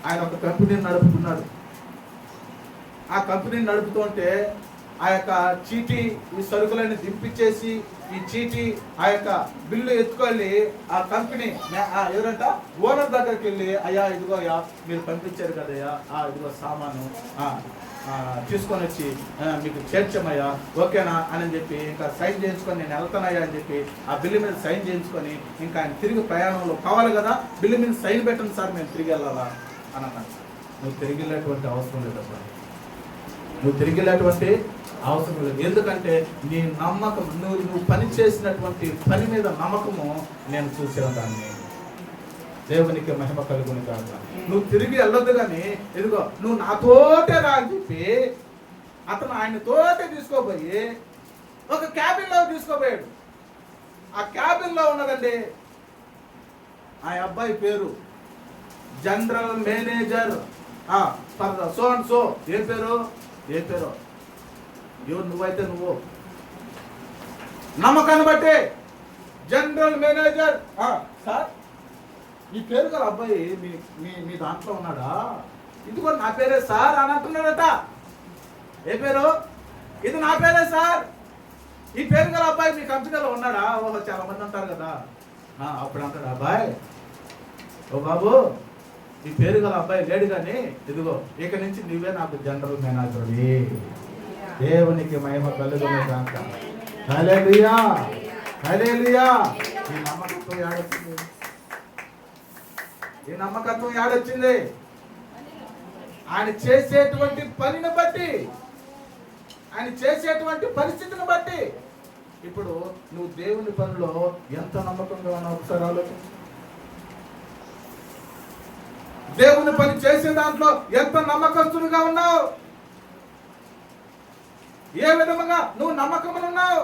ఆయన ఒక కంపెనీని నడుపుతున్నాడు. ఆ కంపెనీని నడుపుతుంటే ఆ యొక్క చీటీ ఈ సరుకులన్నీ దింపించేసి ఈ చీటీ ఆ యొక్క బిల్లు ఎత్తుకెళ్ళి ఆ కంపెనీ ఎవరంట ఓనర్ దగ్గరికి వెళ్ళి, అయ్యా ఇదిగో అయ్యా మీరు పంపించారు కదయ్యా, ఇదిగో సామాను తీసుకొని వచ్చి మీకు చేర్చమయ్యా, ఓకేనా అని చెప్పి ఇంకా సైన్ చేయించుకొని నేను వెళ్తానయ్యా అని చెప్పి ఆ బిల్లు మీద సైన్ చేయించుకొని ఇంకా ఆయన తిరిగి ప్రయాణంలో కావాలి కదా, బిల్లు మీద సైన్ పెట్టండి సార్ మేము తిరిగి వెళ్ళాలా అని అన్నాను. నువ్వు తిరిగి వెళ్ళేటువంటి అవసరం లేదబ్బా, నువ్వు తిరిగి వెళ్ళేటువంటి అవసరం లేదు. ఎందుకంటే నీ నమ్మకం, నువ్వు పని చేసినటువంటి పని మీద నమ్మకము నేను చూసేదాన్ని. దేవునికి మహిమ కలుగుని కాదు. నువ్వు తిరిగి వెళ్ళొద్దు కానీ ఇదిగో నువ్వు నాతోటే రా అని చెప్పి అతను ఆయన తోటే తీసుకోపోయి ఒక క్యాబిన్లో తీసుకోపోయాడు. ఆ క్యాబిన్లో ఉన్నదండి ఆ అబ్బాయి పేరు general manager so and so. ఏ పేరు ఎవరు? నువ్వైతే నువ్వు నమ్మకాన్ని బట్టి జనరల్ మేనేజర్. సార్ ఈ పేరు గల అబ్బాయి మీ దాంట్లో ఉన్నాడా? ఇది కూడా నా పేరే సార్ అని అంటున్నాడట. ఏ పేరు? ఇది నా పేరే సార్, ఈ పేరు గల అబ్బాయి మీ కంపెనీలో ఉన్నాడా? ఓహో చాలా మంది అంటారు కదా. అప్పుడు అంటాడు, అబ్బాయి ఓ బాబు ఈ పేరు గల అబ్బాయి లేడు కానీ ఇదిగో ఇక నుంచి నువ్వే నాకు జనరల్ మేనేజర్. దేవునికి మహిమ కలుగును గాక. హల్లెలూయా హల్లెలూయా. ఈ నమ్మకంతో ఏడొచ్చింది, ఈ నమ్మకత్వం ఏడొచ్చింది? ఆయన చేసేటువంటి పనిని బట్టి ఆయన చేసేటువంటి పరిస్థితిని బట్టి. ఇప్పుడు నువ్వు దేవుని పనిలో ఎంత నమ్మకంగా ఉన్నావు ఒకసారి ఆలోచించు. దేవుని పని చేసే దాంట్లో ఎంత నమ్మకస్తులుగా ఉన్నావు, ఏ విధంగా నువ్వు నమ్మకం ఉన్నావు.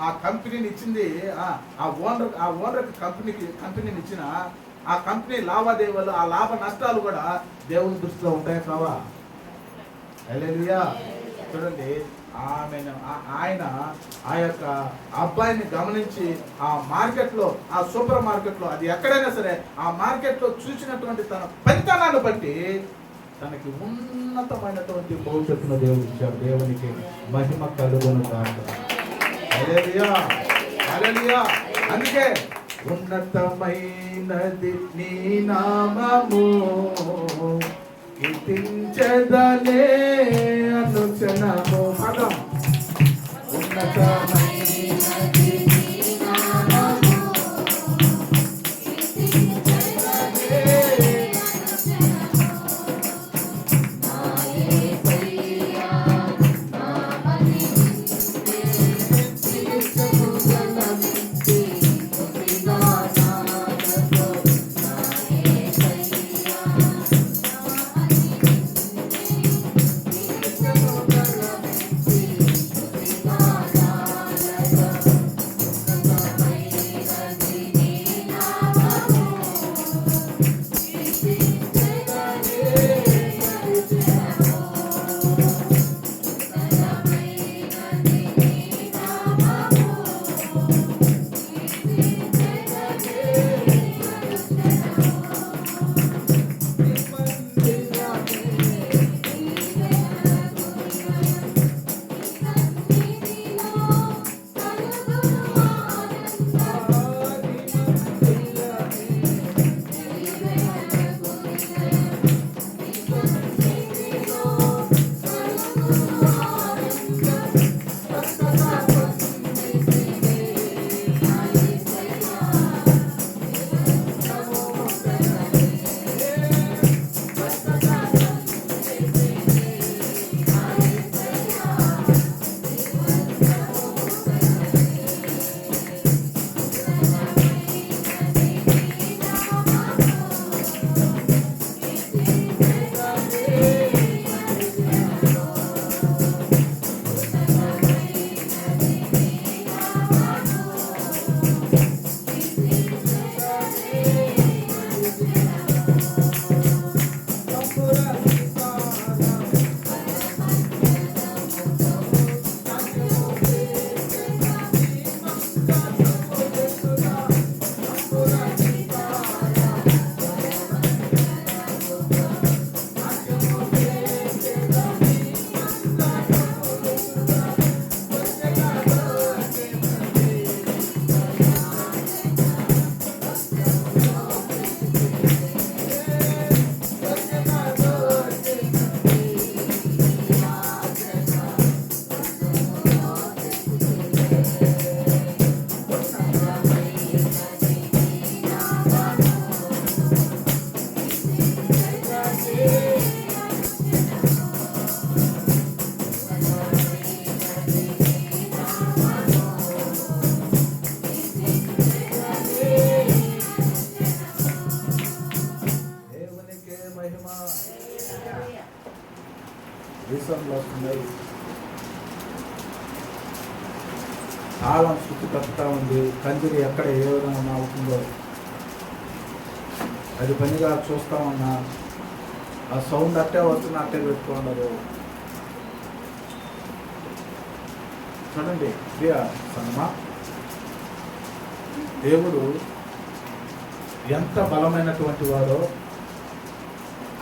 ఆ కంపెనీని ఇచ్చింది ఆ ఓనర్ కంపెనీని ఇచ్చిన ఆ కంపెనీ లావాదేవీలు, ఆ లాభ నష్టాలు కూడా దేవుని దృష్టిలో ఉంటాయి కావా? హల్లెలూయా. చూడండి, ఆయన ఆ యొక్క అబ్బాయిని గమనించి ఆ మార్కెట్లో, ఆ సూపర్ మార్కెట్లో, అది ఎక్కడైనా సరే ఆ మార్కెట్లో చూసినటువంటి తన ఫలితాలను బట్టి తనకి ఉన్నతమైనటువంటి భవిష్యత్తును దేవుడు ఇచ్చాడు. దేవునికి మహిమ కలుగును గాక. హల్లెలూయా, హల్లెలూయా. అందుకే ఉన్నతమైనది నీ నామము, కీర్తించదలే అనుక్షణము. పదం ఉన్నతమైనది నీ నామము, కీర్తించదలే తాళం చుట్టూ తప్పుతా ఉంది. కందిరి ఎక్కడ ఏ విధంగా అవుతుందో అది పనిగా చూస్తా ఉన్నా. ఆ సౌండ్ అట్టే వస్తున్నా, అట్టే పెట్టుకోండదు. చూడండి ప్రియ సన్మా, దేవుడు ఎంత బలమైనటువంటి వాడో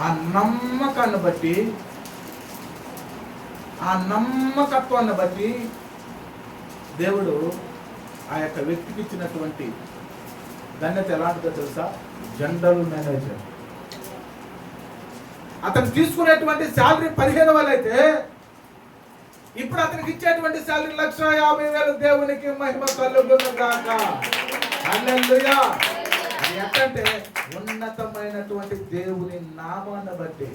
ఆ నమ్మకాన్ని బట్టి, ఆ నమ్మకత్వాన్ని బట్టి దేవుడు ఆ యొక్క వ్యక్తికి ఇచ్చినటువంటి ధన్యత ఎలాంటిదో తెలుసా? General manager. అతను తీసుకునేటువంటి శాలరీ 15,000 అయితే ఇప్పుడు అతనికి ఇచ్చేటువంటి శాలరీ 1,50,000. దేవునికి మహిమ కలుగును గాక. హల్లెలూయా. అది ఎట్టంటే ఉన్నతమైనటువంటి దేవుని నామాన్ని బట్టి.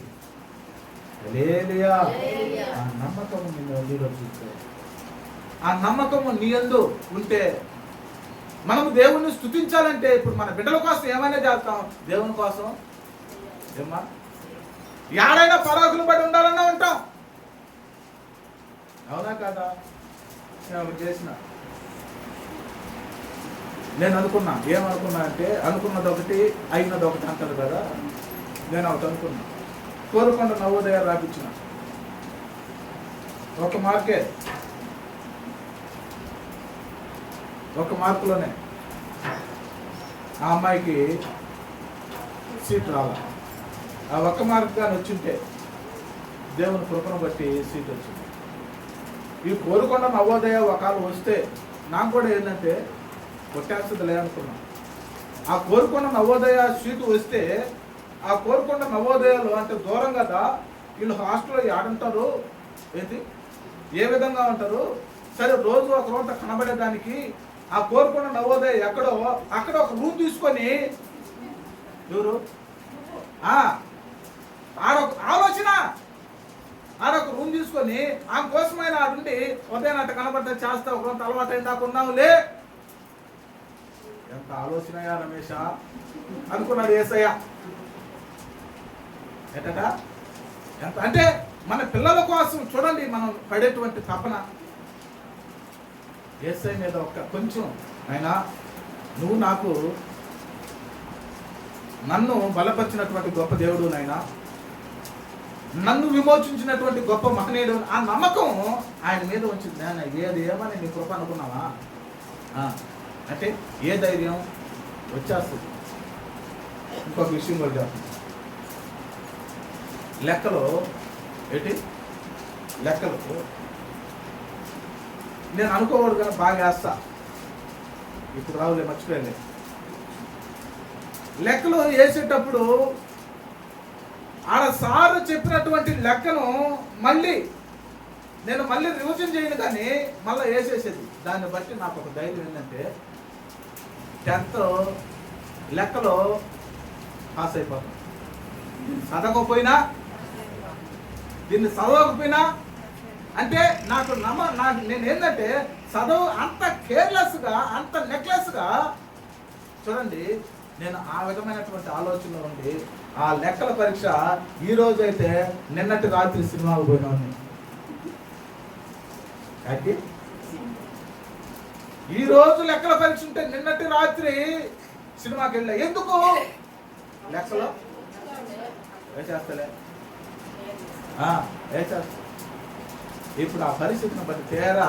హల్లెలూయా. ఆ నమ్మకము నీలో చూస్తే, ఆ నమ్మకము నీ యందు ఉంటే, మనము దేవుణ్ణి స్తుతించాలంటే ఇప్పుడు మన బిడ్డల కోసం ఏమైనా చేస్తాం, దేవుని కోసం ఏమా ఏడైనా పరాకులు పడి ఉండాలన్నా ఉంటాం. అవునా కాదా? నేను చేసిన, నేను అనుకున్నా, ఏమనుకున్నా అంటే అనుకున్నది ఒకటి అయినది ఒకటి అంటారు కదా. నేను ఒకటి అనుకున్నా, కోరుకొండ నవోదయ రాపించిన ఒక మార్కే, ఒక మార్కులోనే ఆ అమ్మాయికి సీట్ రావాలి. ఆ ఒక్క మార్క్ కానీ వచ్చింటే దేవుని కృపను బట్టి సీట్ వచ్చింది. ఈ కోరుకొండ నవోదయ ఒకవేళ వస్తే నాకు కూడా ఏంటంటే కొట్టేస్తుంది లేదనుకున్నా. ఆ కోరుకొండ నవోదయ సీటు వస్తే, ఆ కోరుకొండ నవోదయలో అంటే దూరం కదా, వీళ్ళు హాస్టల్లో ఆడుంటారు, ఏంటి ఏ విధంగా ఉంటారు, సరే రోజు ఒక రోజు కనబడేదానికి ఆ కోరుకొండ నవోదయ ఎక్కడో అక్కడ ఒక రూమ్ తీసుకొని, ఎవరు ఆడొక ఆలోచన, ఆడొక రూమ్ తీసుకొని ఆమె కోసమైనా ఆడుండి ఉదయం అట్ట కనబడితే చేస్తా ఒక రోజు అలవాటు అయిన దాకా ఉన్నావులే. ఎంత ఆలోచనయా రమేష అనుకున్నాడు యేసయ్య. ఎట్టట ఎంత అంటే మన పిల్లల కోసం చూడండి మనం పడేటువంటి తపన. యేసయ్య మీద ఒక కొంచెం, ఆయన నువ్వు నాకు నన్ను బలపరిచినటువంటి గొప్ప దేవుడు, నాయన నన్ను విమోచించినటువంటి గొప్ప మహనీయుడు, ఆ నమ్మకం ఆయన మీద వచ్చింది. నాయన ఏది ఏమని నీ కృప అనుకున్నావా అంటే ఏ ధైర్యం వచ్చేస్తుంది. ఇంకొక విషయం కూడా చెప్తాను. లెక్కలు ఏంటి, లెక్కలు నేను అనుకోకూడదు కానీ బాగా వేస్తా, ఇప్పుడు రావులే మర్చిపోయాలి. లెక్కలు వేసేటప్పుడు ఆడ సారు చెప్పినటువంటి లెక్కను నేను మళ్ళీ రివిజన్ చేయను కానీ మళ్ళీ వేసేసేది. దాన్ని బట్టి నాకు ఒక ధైర్యం ఏంటంటే 10th లెక్కలో పాస్ అయిపోతాం. చదవకపోయినా, దీన్ని చదవకపోయినా అంటే నాకు నేను ఏంటంటే చదువు అంత కేర్లెస్గా, అంత నెక్లెస్గా చూడండి. నేను ఆ విధమైనటువంటి ఆలోచనలో ఉండి ఆ లెక్కల పరీక్ష ఈ రోజు అయితే నిన్నటి రాత్రి సినిమాకు పోయినాను. అయితే ఈ రోజు లెక్కల పరీక్ష ఉంటే నిన్నటి రాత్రి సినిమాకి వెళ్ళా. ఎందుకు? లెక్కలో వేసేస్తలే వేసేస్తా. ఇప్పుడు ఆ పరిస్థితిని బట్టి తేరా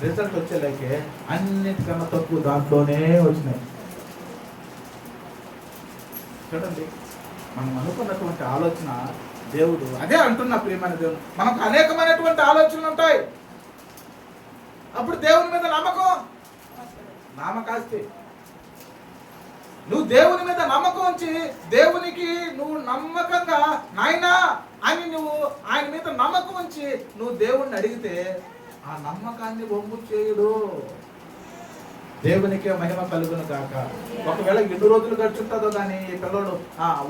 రిజల్ట్ వచ్చేలాగే అన్నిటికన్నా తక్కువ దాంట్లోనే వచ్చినాయి. చూడండి, మనం అనుకున్నటువంటి ఆలోచన దేవుడు అదే అంటున్నా. ప్రియమైన దేవుడు, మనకు అనేకమైనటువంటి ఆలోచనలు ఉంటాయి. అప్పుడు దేవుని మీద నమ్మకాస్తి నువ్వు దేవుని మీద నమ్మకం ఉంచి, దేవునికి నువ్వు నమ్మకంగా నాయనా అని నువ్వు ఆయన మీద నమ్మకం ఉంచి నువ్వు దేవుణ్ణి అడిగితే ఆ నమ్మకాన్ని వమ్ము చేయుడు. దేవునికే మహిమ కలుగును కాక. ఒకవేళ ఎన్ని రోజులు గడుచుంటుందో కానీ ఈ పిల్లడు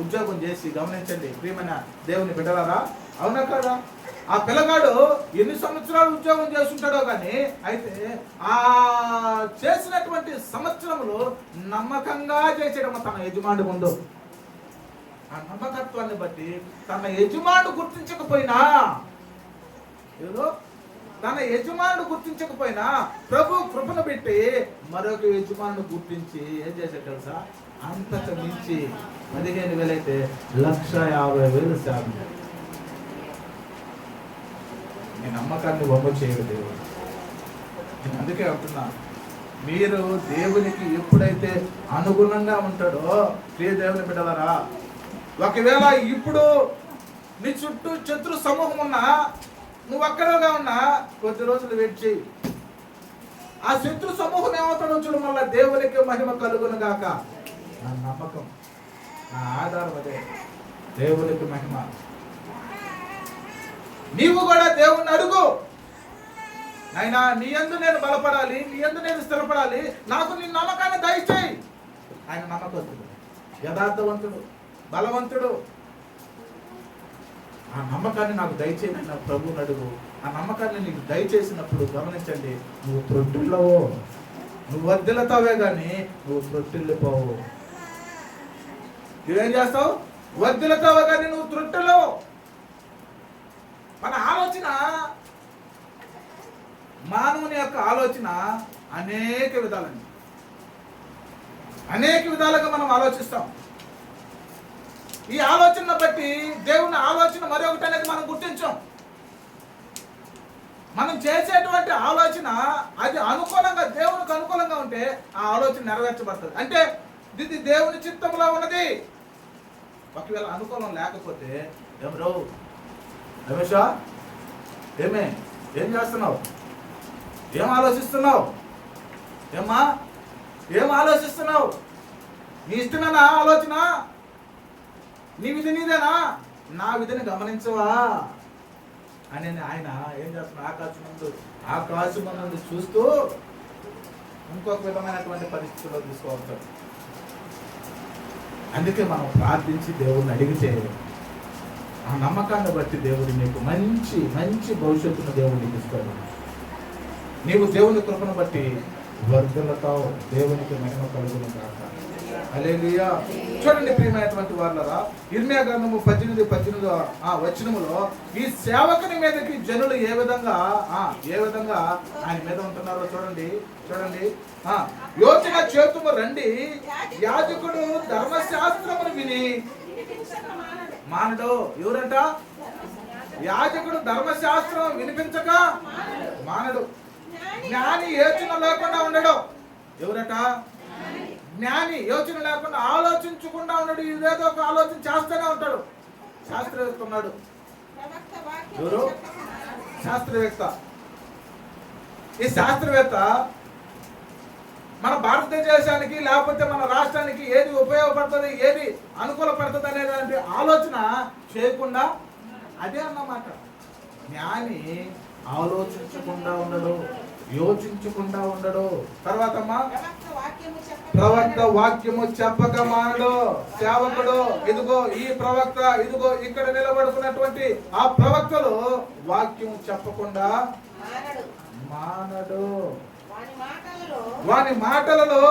ఉద్యోగం చేసి, గమనించండి ప్రియమైన దేవుని బిడ్డలారా, అవునా కదా? ఆ పిల్లగాడు ఎన్ని సంవత్సరాలు ఉద్యోగం చేస్తుంటాడో కానీ, అయితే ఆ చేసినటువంటి సంవత్సరములు నమ్మకంగా చేసేయడం తన యజమాని ముందు. ఆ నమ్మకత్వాన్ని బట్టి తన యజమానుడు గుర్తించకపోయినా, ఏదో తన యజమానుడు గుర్తించకపోయినా ప్రభు కృపను పెట్టి మరొక యజమానుడు గుర్తించి ఏం చేశాడు తెలుసా? అంతకు మించి 15,000 అయితే 1,50,000 శాతం. నీ నమ్మకాన్ని వమ్ము చేయడు దేవుడు. నేను అందుకే అంటున్నా, మీరు దేవునికి ఎప్పుడైతే అనుగుణంగా ఉంటాడో, ప్రియ దేవుని బిడ్డలారా, ఒకవేళ ఇప్పుడు నీ చుట్టూ శత్రు సమూహం ఉన్నా, నువ్వు అక్కడగా ఉన్నా, కొద్ది రోజులు వెయిట్ చేయి. ఆ శత్రు సమూహం ఏమవుతాడో చూడు, మళ్ళీ దేవునికి మహిమ కలుగును గాక. నా నమ్మకం, నా ఆధారం అదే, దేవునికి మహిమ. నీవు కూడా దేవుణ్ణి అడుగు, నాయనా నీ యందు నేను బలపడాలి, నీ యందు నేను స్థిరపడాలి, నాకు నీ నమ్మకాన్ని దయచేయి. ఆయన నమ్మకస్తుడు, యథార్థవంతుడు, బలవంతుడు. ఆ నమ్మకాన్ని నాకు దయచేయని నా ప్రభువుని అడుగు. ఆ నమ్మకాన్ని నీకు దయచేసినప్పుడు గమనించండి, నువ్వు త్రొట్టిల్లవో, నువ్వు వర్ధిల్లుతావే కానీ నువ్వు త్రొట్టిల్లిపోవు. నువ్వేం చేస్తావు? వర్ధిల్లుతావే కానీ నువ్వు త్రొట్టిల్లవు. మన ఆలోచన, మానవుని యొక్క ఆలోచన అనేక విధాలండి, అనేక విధాలుగా మనం ఆలోచిస్తాం. ఈ ఆలోచన బట్టి దేవుని ఆలోచన మరొకటి అనేది మనం గుర్తించాం. మనం చేసేటువంటి ఆలోచన అది అనుకూలంగా, దేవునికి అనుకూలంగా ఉంటే ఆ ఆలోచన నెరవేర్చబడుతుంది. అంటే ఇది దేవుని చిత్తంలో ఉన్నది. ఒకవేళ అనుకూలం లేకపోతే ఎవరో రమేషా ఏం చేస్తున్నావు, ఏం ఆలోచిస్తున్నావు, ఏం ఆలోచిస్తున్నావు, నీ ఇష్టమేనా ఆలోచన, నీ విధి నీదేనా, నా విధిని గమనించవా అని ఆయన ఏం చేస్తున్నా ఆకాశం నుండి చూస్తూ ఇంకొక విధమైనటువంటి పరిస్థితుల్లో తీసుకోవచ్చు. అందుకే మనం ప్రార్థించి దేవుడిని అడిగితే ఆ నమ్మకాన్ని బట్టి దేవుడు నీకు మంచి మంచి భవిష్యత్తును దేవుడు నీకు ఇస్తాడు. నీవు దేవుని కృపను బట్టి వర్ధిల్లుతావు. దేవునికి మహిమ కలుగును గాక. హల్లెలూయా. చూడండి ప్రియమైనటువంటి వాళ్ళరా, ఇర్మియా గ్రంథము 18 వచనములో ఈ సేవకుని మీదకి జనులు ఏ విధంగా ఆయన మీద ఉంటున్నారో చూడండి. యోచన చేతుము రండి, యాజకుడు ధర్మశాస్త్రమును విని మానడు. ఎవరంట? యాజకుడు ధర్మశాస్త్రం వినిపించక మానడు. జ్ఞాని యోచన లేకుండా ఉండడు. ఎవరట? జ్ఞాని యోచన లేకుండా, ఆలోచించకుండా ఉన్నాడు. ఇదేదో ఒక ఆలోచన చేస్తూనే ఉంటాడు. శాస్త్రవేత్త ఉన్నాడు. ఎవరు? శాస్త్రవేత్త. ఈ శాస్త్రవేత్త మన భారతదేశానికి లేకపోతే మన రాష్ట్రానికి ఏది ఉపయోగపడుతుంది, ఏది అనుకూలపడుతుంది అనేటువంటి ఆలోచన చేయకుండా, అదే అన్నమాట. జ్ఞాని ఆలోచించకుండా ఉండడు, యోచించకుండా ఉండడు. తర్వాత ప్రవక్త వాక్యము చెప్పక మానడు. సేవకుడు ఇదిగో ఈ ప్రవక్త, ఇదిగో ఇక్కడ నిలబడుకున్నటువంటి ఆ ప్రవక్తలు వాక్యం చెప్పకుండా మానడు. వాని మాటలలో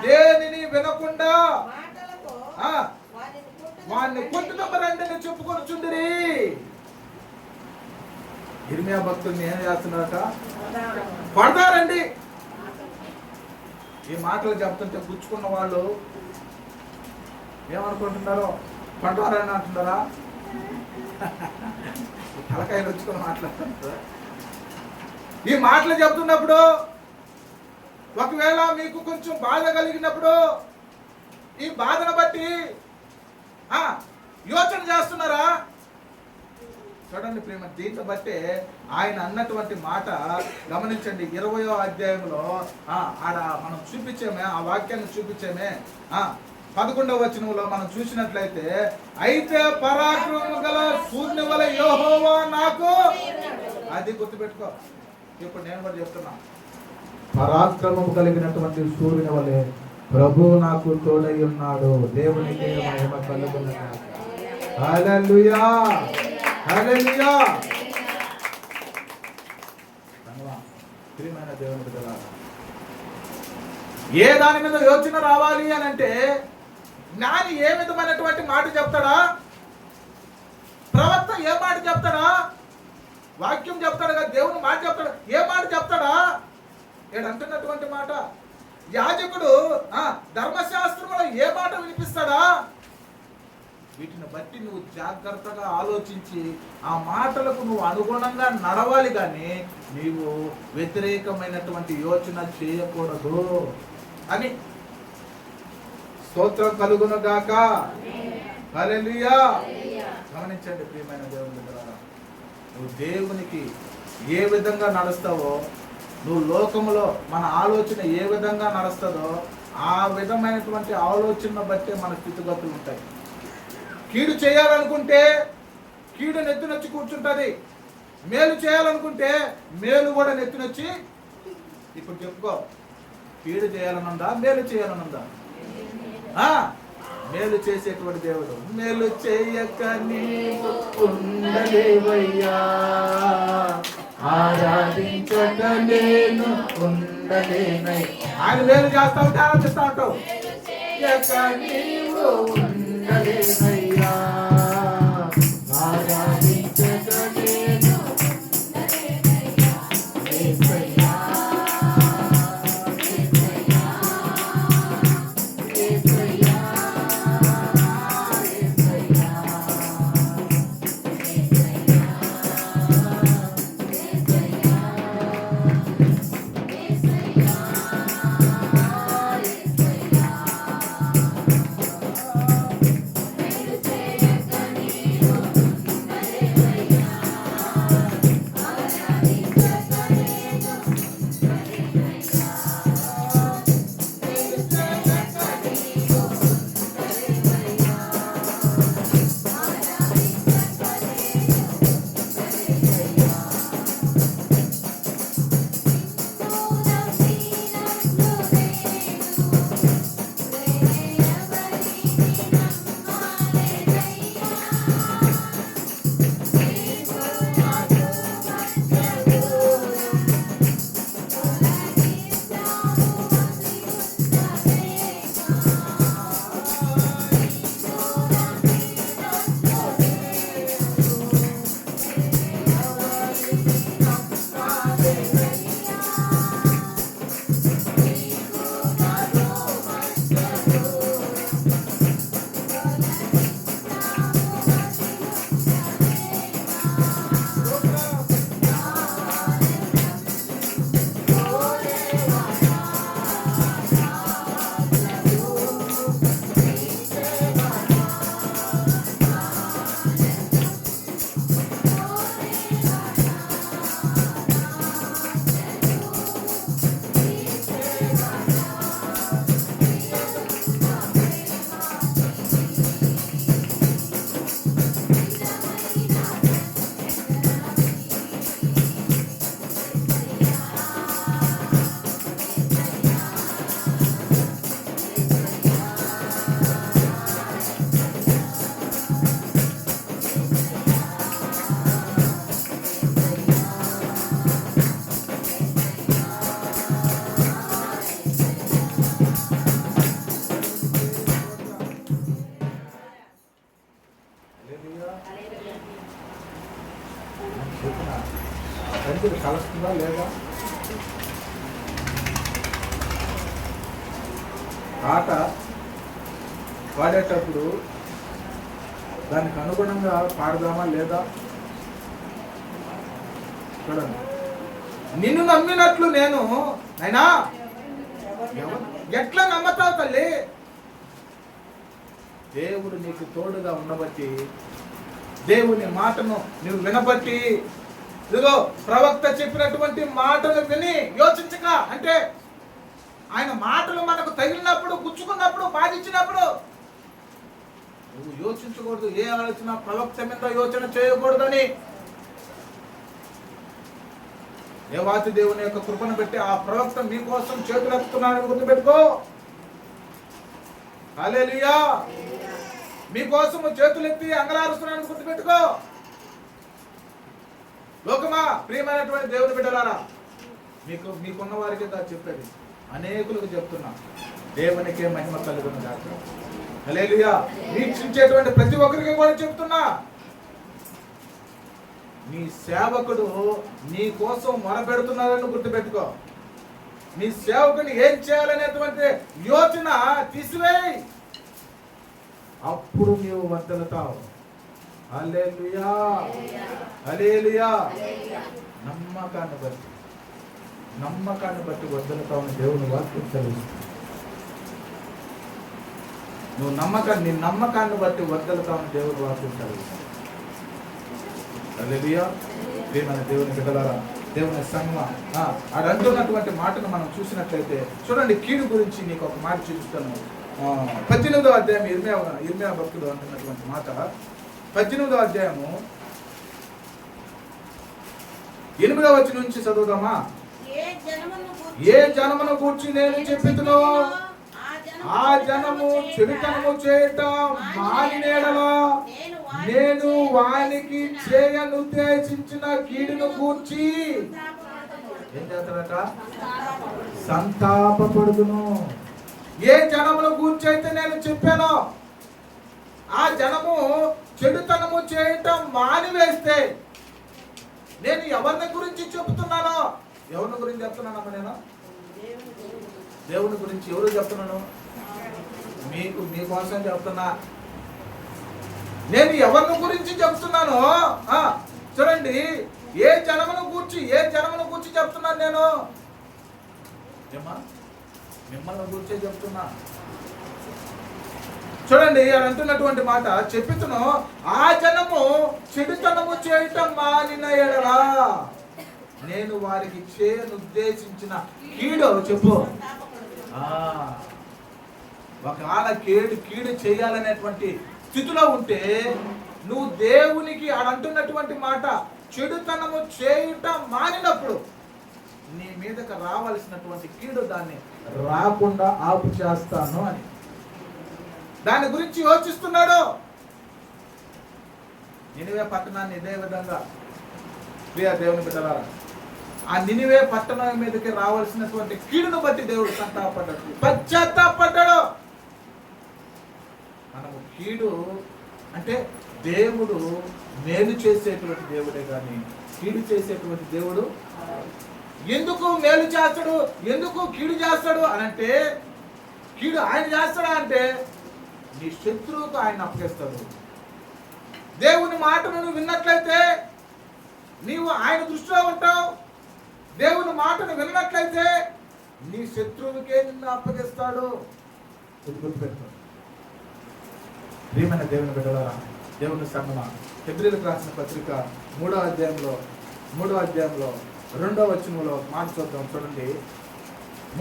దేనిని వినకుండా వాడిని కొట్టుదమ్మరండి చెప్పుకొచ్చుందిరి. ఇర్మియా భక్తుల్ని ఏం చేస్తున్నారట? కొడతారండి. ఈ మాటలు చెప్తుంటే గుచ్చుకున్న వాళ్ళు ఏమనుకుంటున్నారో, కొడతారని అంటున్నారా? తలకాయలు వచ్చుకొని మాట్లాడుతుంటారు. ఈ మాటలు చెప్తున్నప్పుడు ఒకవేళ మీకు కొంచెం బాధ కలిగినప్పుడు ఈ బాధను బట్టి యోచన చేస్తున్నారా? చూడండి ప్రేమ, దీంతో బట్టే ఆయన అన్నటువంటి మాట గమనించండి. 20వ అధ్యాయంలో ఆడ మనం చూపించామే, ఆ వాక్యాన్ని చూపించామే. 11వ వచనంలో మనం చూసినట్లయితే, అయితే పరాక్రమము గల సూర్యుని వలె యెహోవా నాకు, అది గుర్తుపెట్టుకో. ఇప్పుడు నేను కూడా చెప్తున్నా, పరాక్రమము కలిగినటువంటి సూర్యుని వలె ప్రభు నాకు తోడై ఉన్నాడు. దేవునికి మహిమ కలుగును గాక. హల్లెలూయా, హల్లెలూయా. ప్రియమైన దేవుని బిడ్డలారా, ఏ దాని మీద యోచన రావాలి అని అంటే జ్ఞాని ఏ విధమైనటువంటి మాట చెప్తాడా? ప్రవక్త ఏ మాట చెప్తాడా? వాక్యం చెప్తాడు కదా, దేవుని మాట చెప్తాడు. ఏ మాట చెప్తాడా? ఏడంటున్నటువంటి మాట. యాజకుడు ధర్మశాస్త్రంలో ఏ మాట వినిపిస్తాడా? వీటిని బట్టి నువ్వు జాగ్రత్తగా ఆలోచించి ఆ మాటలకు నువ్వు అనుగుణంగా నడవాలి, కానీ నీవు వ్యతిరేకమైనటువంటి యోచన చేయకూడదు అని. స్తోత్రం కలుగును గాక. హల్లెలూయా. గమనించండి ప్రియమైన దేవుని బిడ్డలారా, నువ్వు దేవునికి ఏ విధంగా నడుస్తావో, నువ్వు లోకములో మన ఆలోచన ఏ విధంగా నడుస్తుందో ఆ విధమైనటువంటి ఆలోచన బట్టే మన స్థితిగతులు ఉంటాయి. కీడు చేయాలనుకుంటే కీడు నెత్తినొచ్చి కూర్చుంటుంది. మేలు చేయాలనుకుంటే మేలు కూడా నెత్తినొచ్చి. ఇప్పుడు చెప్పుకో, కీడు చేయాలనుందా, మేలు చేయాలనుందా? మేలు చేసేటువంటి దేవుడు. మేలు చేయక నీవు ఉండలేవయ్యా, ఆరాధించక నేను ఉండలేనయ్యా. ఆయన మేలు చేస్తా ఉంటే ఆరాధిస్తా ఉంటావు. నీవు ఉండలేనయ్యా, ఆరాధించక నేను కలుస్తుందా లేదా? పాట పాడేటప్పుడు దానికి అనుగుణంగా పాడదామా లేదా? చూడండి, నిన్ను నమ్మినట్లు నేను అయినా ఎట్లా నమ్మతావు తల్లి? దేవుడు నీకు తోడుగా ఉండబట్టి, దేవుని మాటను నువ్వు వినబట్టి, ఇదిగో ప్రవక్త చెప్పినటువంటి మాటలు విని యోచించక, అంటే ఆయన మాటలు మనకు తగిలినప్పుడు, గుచ్చుకున్నప్పుడు, బాధించినప్పుడు నువ్వు యోచించకూడదు. ఏ ఆలోచన ప్రవక్త మీద యోచన చేయకూడదని దేవాతి దేవుని యొక్క కృపను పెట్టి ఆ ప్రవక్త మీకోసం చేతులెత్తుతున్నాడని గుర్తుపెట్టుకో. హల్లెలూయా. మీకోసం చేతులెత్తి అంగలారుస్తున్నాడని గుర్తుపెట్టుకో. లోకమా, ప్రియమైనటువంటి దేవుని బిడ్డలారా, మీకున్న వారికి చెప్పేది, అనేకులకు చెప్తున్నా, దేవునికే మహిమ కలుగును గాక. హల్లెలూయా. వీక్షించేటువంటి ప్రతి ఒక్కరికి కూడా చెప్తున్నా, నీ సేవకుడు నీ కోసం మొరపెడుతున్నారని గుర్తుపెట్టుకో. నీ సేవకుని ఏం చేయాలనేటువంటి యోచన తీసివేయి, అప్పుడు నీవు వర్ధలుతావు. హల్లెలూయా, హల్లెలూయా. నమ్మకాన్ని బట్టి వర్ధలుతావు. దేవుని వాక్యం తెలుసు. నువ్వు నీ నమ్మకాన్ని బట్టి వర్ధలుతావు. దేవుని వాక్యం తెలుసు. హల్లెలూయా. ప్రియమైన దేవుని బిడ్డలారా, దేవుని సంగమ ఆడు అంటున్నటువంటి మాటను మనం చూసినట్లయితే చూడండి, కీడు గురించి నీకు ఒక మాట చూపిస్తాను. 18వ అధ్యాయం ఇర్మియా భక్తుడు అంటున్నటువంటి మాట. 18వ అధ్యాయము 8వ వచనం నుంచి చదువుదామా? ఏ జనమును గూర్చి నేను చెప్పితునో ఆ జనము చెడుతనము చేయటం మానినేడలా నేను వానికి చేయనుద్దేశించిన కీడును గూర్చి ఏం చేస్తాడట? సంతాపపడుదును. ఏ జనమును గూర్చి అయితే నేను చెప్పానో ఆ జనము చెడుతనము చేయటం మానివేస్తే, నేను ఎవరిని గురించి చెప్తున్నానో, ఎవరిని గురించి చెప్తున్నానమ్మా? నేను దేవుని గురించి ఎవరు చెప్తున్నాను? మీకోసం చెప్తున్నా. నేను ఎవరిని గురించి చెప్తున్నాను చూడండి. ఏ జనమును గూర్చి చెప్తున్నాను నేను? మిమ్మల్ని గురించే చెప్తున్నా. చూడండి, అని అంటున్నటువంటి మాట చెప్పుతును. ఆ జనము చెడుతనము చేయటం మానిన ఎడలా నేను వారికి చేయనుద్దేశించిన కీడు చెప్పు. ఒకవేళ కీడు చేయాలనేటువంటి స్థితిలో ఉంటే నువ్వు దేవునికి అంటున్నటువంటి మాట చెడుతనము చేయుట మానినప్పుడు నీ మీదకి రావాల్సినటువంటి కీడు దాన్ని రాకుండా ఆపు చేస్తాను అని దాని గురించి యోచిస్తున్నాడు. నినివే పట్టణాన్ని ఇదే విధంగా ప్రియ దేవుని బిడ్డలారా, ఆ నినివే పట్టణం మీదకి రావాల్సినటువంటి కీడును బట్టి దేవుడు సంతాపడ్డాడు, పశ్చాత్తాపడ్డాడు. మనము కీడు అంటే దేవుడు మేలు చేసేటువంటి దేవుడే కానీ కీడు చేసేటువంటి దేవుడు. ఎందుకు మేలు చేస్తాడు, ఎందుకు కీడు చేస్తాడు అని అంటే, కీడు ఆయన చేస్తాడా అంటే నీ శత్రువుకు ఆయన అప్పగిస్తాడు. దేవుని మాటను నువ్వు విన్నట్లయితే నీవు ఆయన దృష్టిలో ఉంటావు. దేవుని మాటను విన్నట్లయితే నీ శత్రువుకే నిన్ను అప్పగిస్తాడు. గుర్తుపెట్టుకో ప్రియమైన దేవుని బిడ్డలారా, దేవుని సంగమా, హెబ్రీయులకు రాసిన పత్రిక 3వ అధ్యాయంలో 2వ వచనంలో మాట చూద్దాం. చూడండి,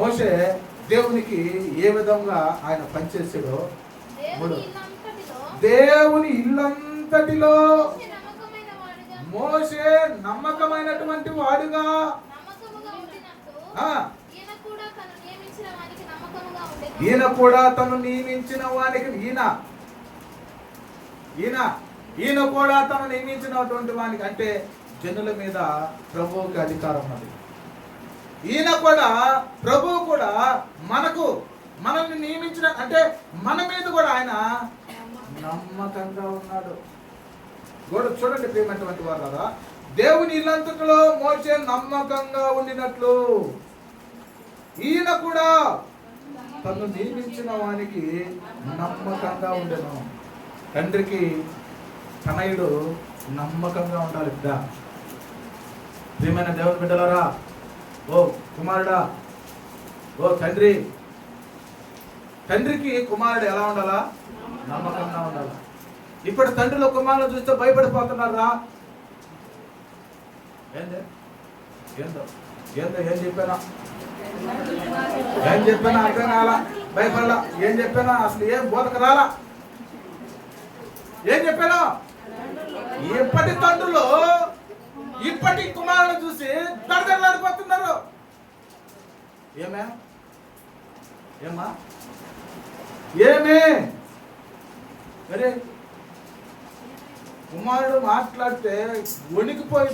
మోషే దేవునికి ఏ విధంగా ఆయన పనిచేసాడో. దేవుని ఇల్లంతటిలో మోషే నమ్మకమైనటువంటి వాడుగా ఈయన కూడా తను నియమించిన వానికి ఈయన కూడా తను నియమించినటువంటి వానికి అంటే జనుల మీద ప్రభువుకి అధికారం ఉన్నది. ఈయన కూడా ప్రభువు కూడా మనల్ని నియమించిన అంటే మన మీద కూడా ఆయన నమ్మకంగా ఉన్నాడు. చూడండి ప్రియమైనటువంటి వారు కదా, దేవుని ఇల్లంతటిలో మోషే నమ్మకంగా ఉండినట్లు ఈయన కూడా తను నియమించిన వానికి నమ్మకంగా ఉండెను. తండ్రికి తనయుడు నమ్మకంగా ఉండాలి బిడ్డ. ప్రియమైన దేవుని బిడ్డలారా, ఓ కుమారుడా, ఓ తండ్రికి కుమారుడు ఎలా ఉండాలా? నమ్మకంగా ఉండాలా. ఇప్పుడు తండ్రిలో కుమారుడు చూస్తే భయపడిపోతున్నారా? ఏందో ఏం చెప్పానా అర్థం కాలా, భయపడలా. ఏం చెప్పానా అసలు ఏం బోధక రాలా. ఏం చెప్పాను? ఇప్పటి తండ్రులు ఇప్పటి కుమారులను చూసి దడదడలాడిపోతున్నారు. ఏమే అరే కుమారుడు మాట్లాడితే వణికిపోయి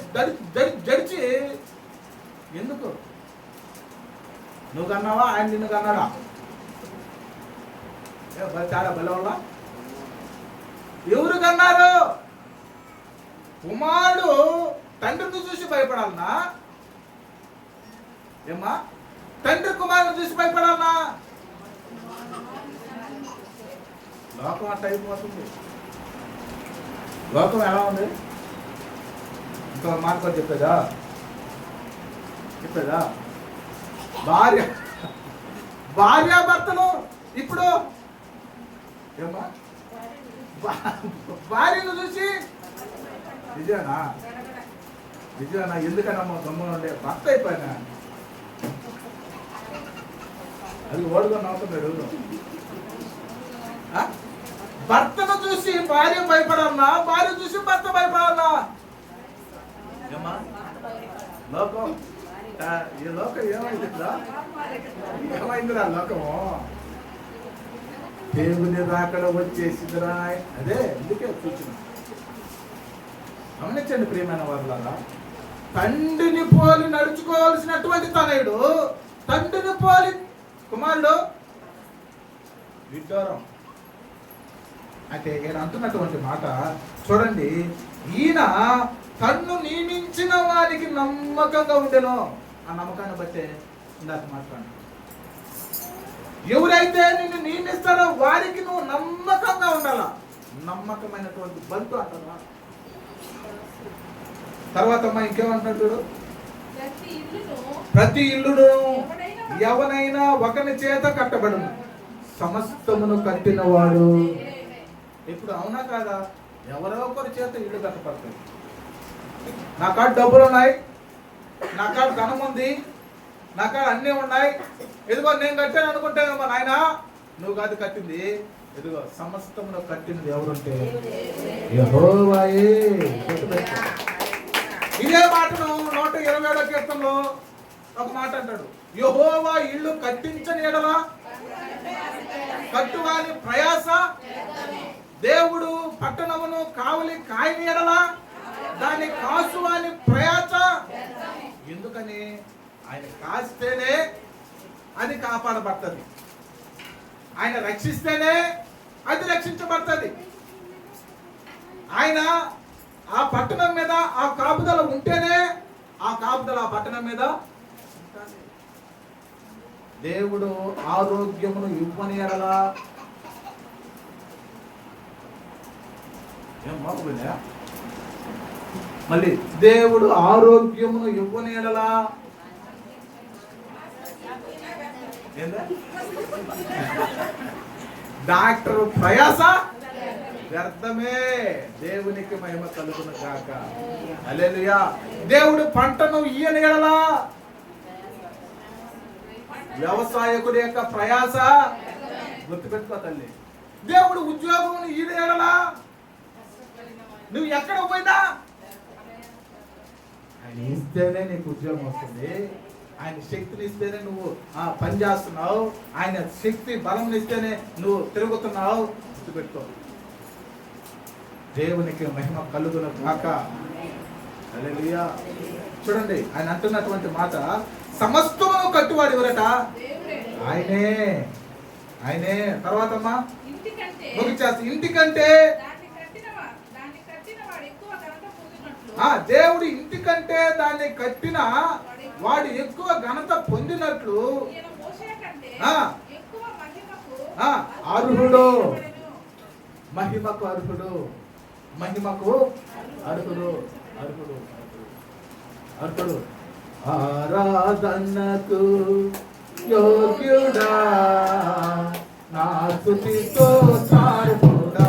జడిచి ఎందుకు? నువ్వు కన్నావా, ఆయన నిన్ను కన్నాడా? చాలా బలవల్లా ఎవరు కన్నారు? కుమారుడు తండ్రిని చూసి భయపడాలనా? తండ్రి కుమారుని చూసి భయపడాలనా? లోకం అట్ట అయిపోతుంది. లోకం ఎలా ఉంది? ఇంకో మాట చెప్పేదా భార్యాభర్తలు ఇప్పుడు భార్యను చూసి నిజమేనా ఎందుకన్నా గమ్మున ఉండే భర్త అయిపోయినా అది ఓడుకొని అవుతున్నాడు. భర్తను చూసి భార్య భయపడాలన్నా, భార్య చూసి భర్త భయపడాలన్నా? లోకం ఈ లోకం ఏమైందిరా లోకము? దేవుని రాకడ వచ్చేసిందిరా. అదే అందుకే సూచన గమనించండి ప్రియమైన వాళ్ళారా. తండ్రిని పోలి నడుచుకోవాల్సినటువంటి తనయుడు, తండ్రిని పోలి కుమారుడు విడ్డూరం. అయితే ఈయన అంటున్నటువంటి మాట చూడండి, ఈయన తన్ను నియమించిన వారికి నమ్మకంగా ఉండెను. ఆ నమ్మకాన్ని బట్టే ఇందాక మాట్లాడు. ఎవరైతే నిన్ను నియమిస్తారో వారికి నువ్వు నమ్మకంగా ఉండాలా. నమ్మకమైనటువంటి బంధు అంటారా. తర్వాత అమ్మా ఇంకేమంటున్నాడు, ప్రతి ఇల్లును ఎవనైనా ఒకని చేత కట్టబడును, సమస్తమును కట్టినవాడు. ఇప్పుడు అవునా కాదా? ఎవరో ఒకరి చేత ఇల్లు కట్టబడతాయి. నా కాడ డబ్బులు ఉన్నాయి, నా కాడ ధనం ఉంది, నా కాడ అన్నీ ఉన్నాయి, ఎదుగో నేను కట్టాను అనుకుంటానమ్మా. నాయన నువ్వు కాదు కట్టింది, ఎదుగో సమస్తమును కట్టినది ఎవరుంటే యెహోవాయే. ఇదే మాటను 127వ కీర్తనలో ఒక మాట అంటాడు, యెహోవా ఇల్లు కట్టించని ఎడల కట్టువాని ప్రయాస, దేవుడు పట్టణమును కావలి కాయని ఎడల దాన్ని కాసువాని ప్రయాస. ఎందుకని? ఆయన కాస్తేనే అది కాపాడబడుతుంది, ఆయన రక్షిస్తేనే అది రక్షించబడుతుంది. ఆయన ఆ పట్టణం మీద ఆ కాపుదల ఉంటేనే ఆ కాపుదల ఆ పట్టణం మీద. దేవుడు ఆరోగ్యమును ఇవ్వని ఎడలా, మళ్ళీ దేవుడు ఆరోగ్యమును ఇవ్వని ఎడలా డాక్టర్ ప్రయాస వ్యర్థమే. దేవునికి మహిమ కలుగును గాక. హల్లెలూయా. దేవుడు పంటను ఇయ్యని ఎడలా వ్యవసాయకుడి యొక్క ప్రయాస గుర్తుపెట్టుకో తల్లి. దేవుడు ఉద్యోగం ఈయన ఎడలా నువ్వు ఎక్కడ పోయినా ఆయన ఇస్తేనే నీకు ఉద్యోగం వస్తుంది, ఆయన శక్తిని ఇస్తేనే నువ్వు పని చేస్తున్నావు, ఆయన శక్తి బలం ఇస్తేనే నువ్వు తిరుగుతున్నావు. గుర్తుపెట్టుకో. దేవునికి మహిమ కలుగును గాక. హల్లెలూయా. చూడండి ఆయన అంటున్నటువంటి మాట, సమస్తమును కట్టువాడు ఎవరట? ఆయనే. ఆయనే. తర్వాత అమ్మా ఇంటికంటే దేవుడు ఇంటికంటే దాన్ని కట్టిన వాడు ఎక్కువ ఘనత పొందినట్లు అర్హుడు, మహిమకు అర్హుడు, మహిమకు అర్హుడు, అర్హుడు, అర్హుడు. ఆరాధనకు యోగ్యుడా, నా స్తుతితో సార్పుడా.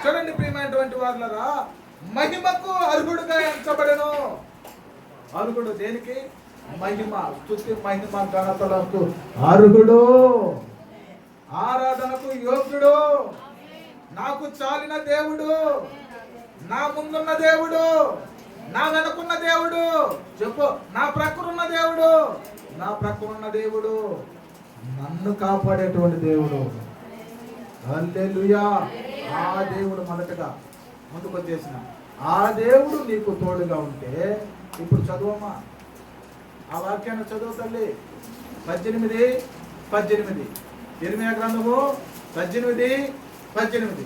చూడండి ప్రియమైనటువంటి వారులారా, మహిమకు అర్హుడుగా ఎంచబడెను. అర్హుడు దేనికి? మహిమ, స్తుతి, మహిమ, ఘనతలకు అర్హుడు, ఆరాధనకు యోగ్యుడు, నాకు చాలిన దేవుడు, నా ముందున్న దేవుడు, నా వెనుకున్న దేవుడు, చెప్పు, నా ప్రక్కనున్న దేవుడు, నా ప్రక్కనున్న దేవుడు, నన్ను కాపాడేటువంటి దేవుడు. హల్లెలూయా. ఆ దేవుడు మొదటగా ముందుకు వచ్చేసిన ఆ దేవుడు నీకు తోడుగా ఉంటే, ఇప్పుడు చదువమ్మా, ఆ వాక్యాన్ని చదువు తల్లి. 18 ఇర్మీయా గ్రంథము 18.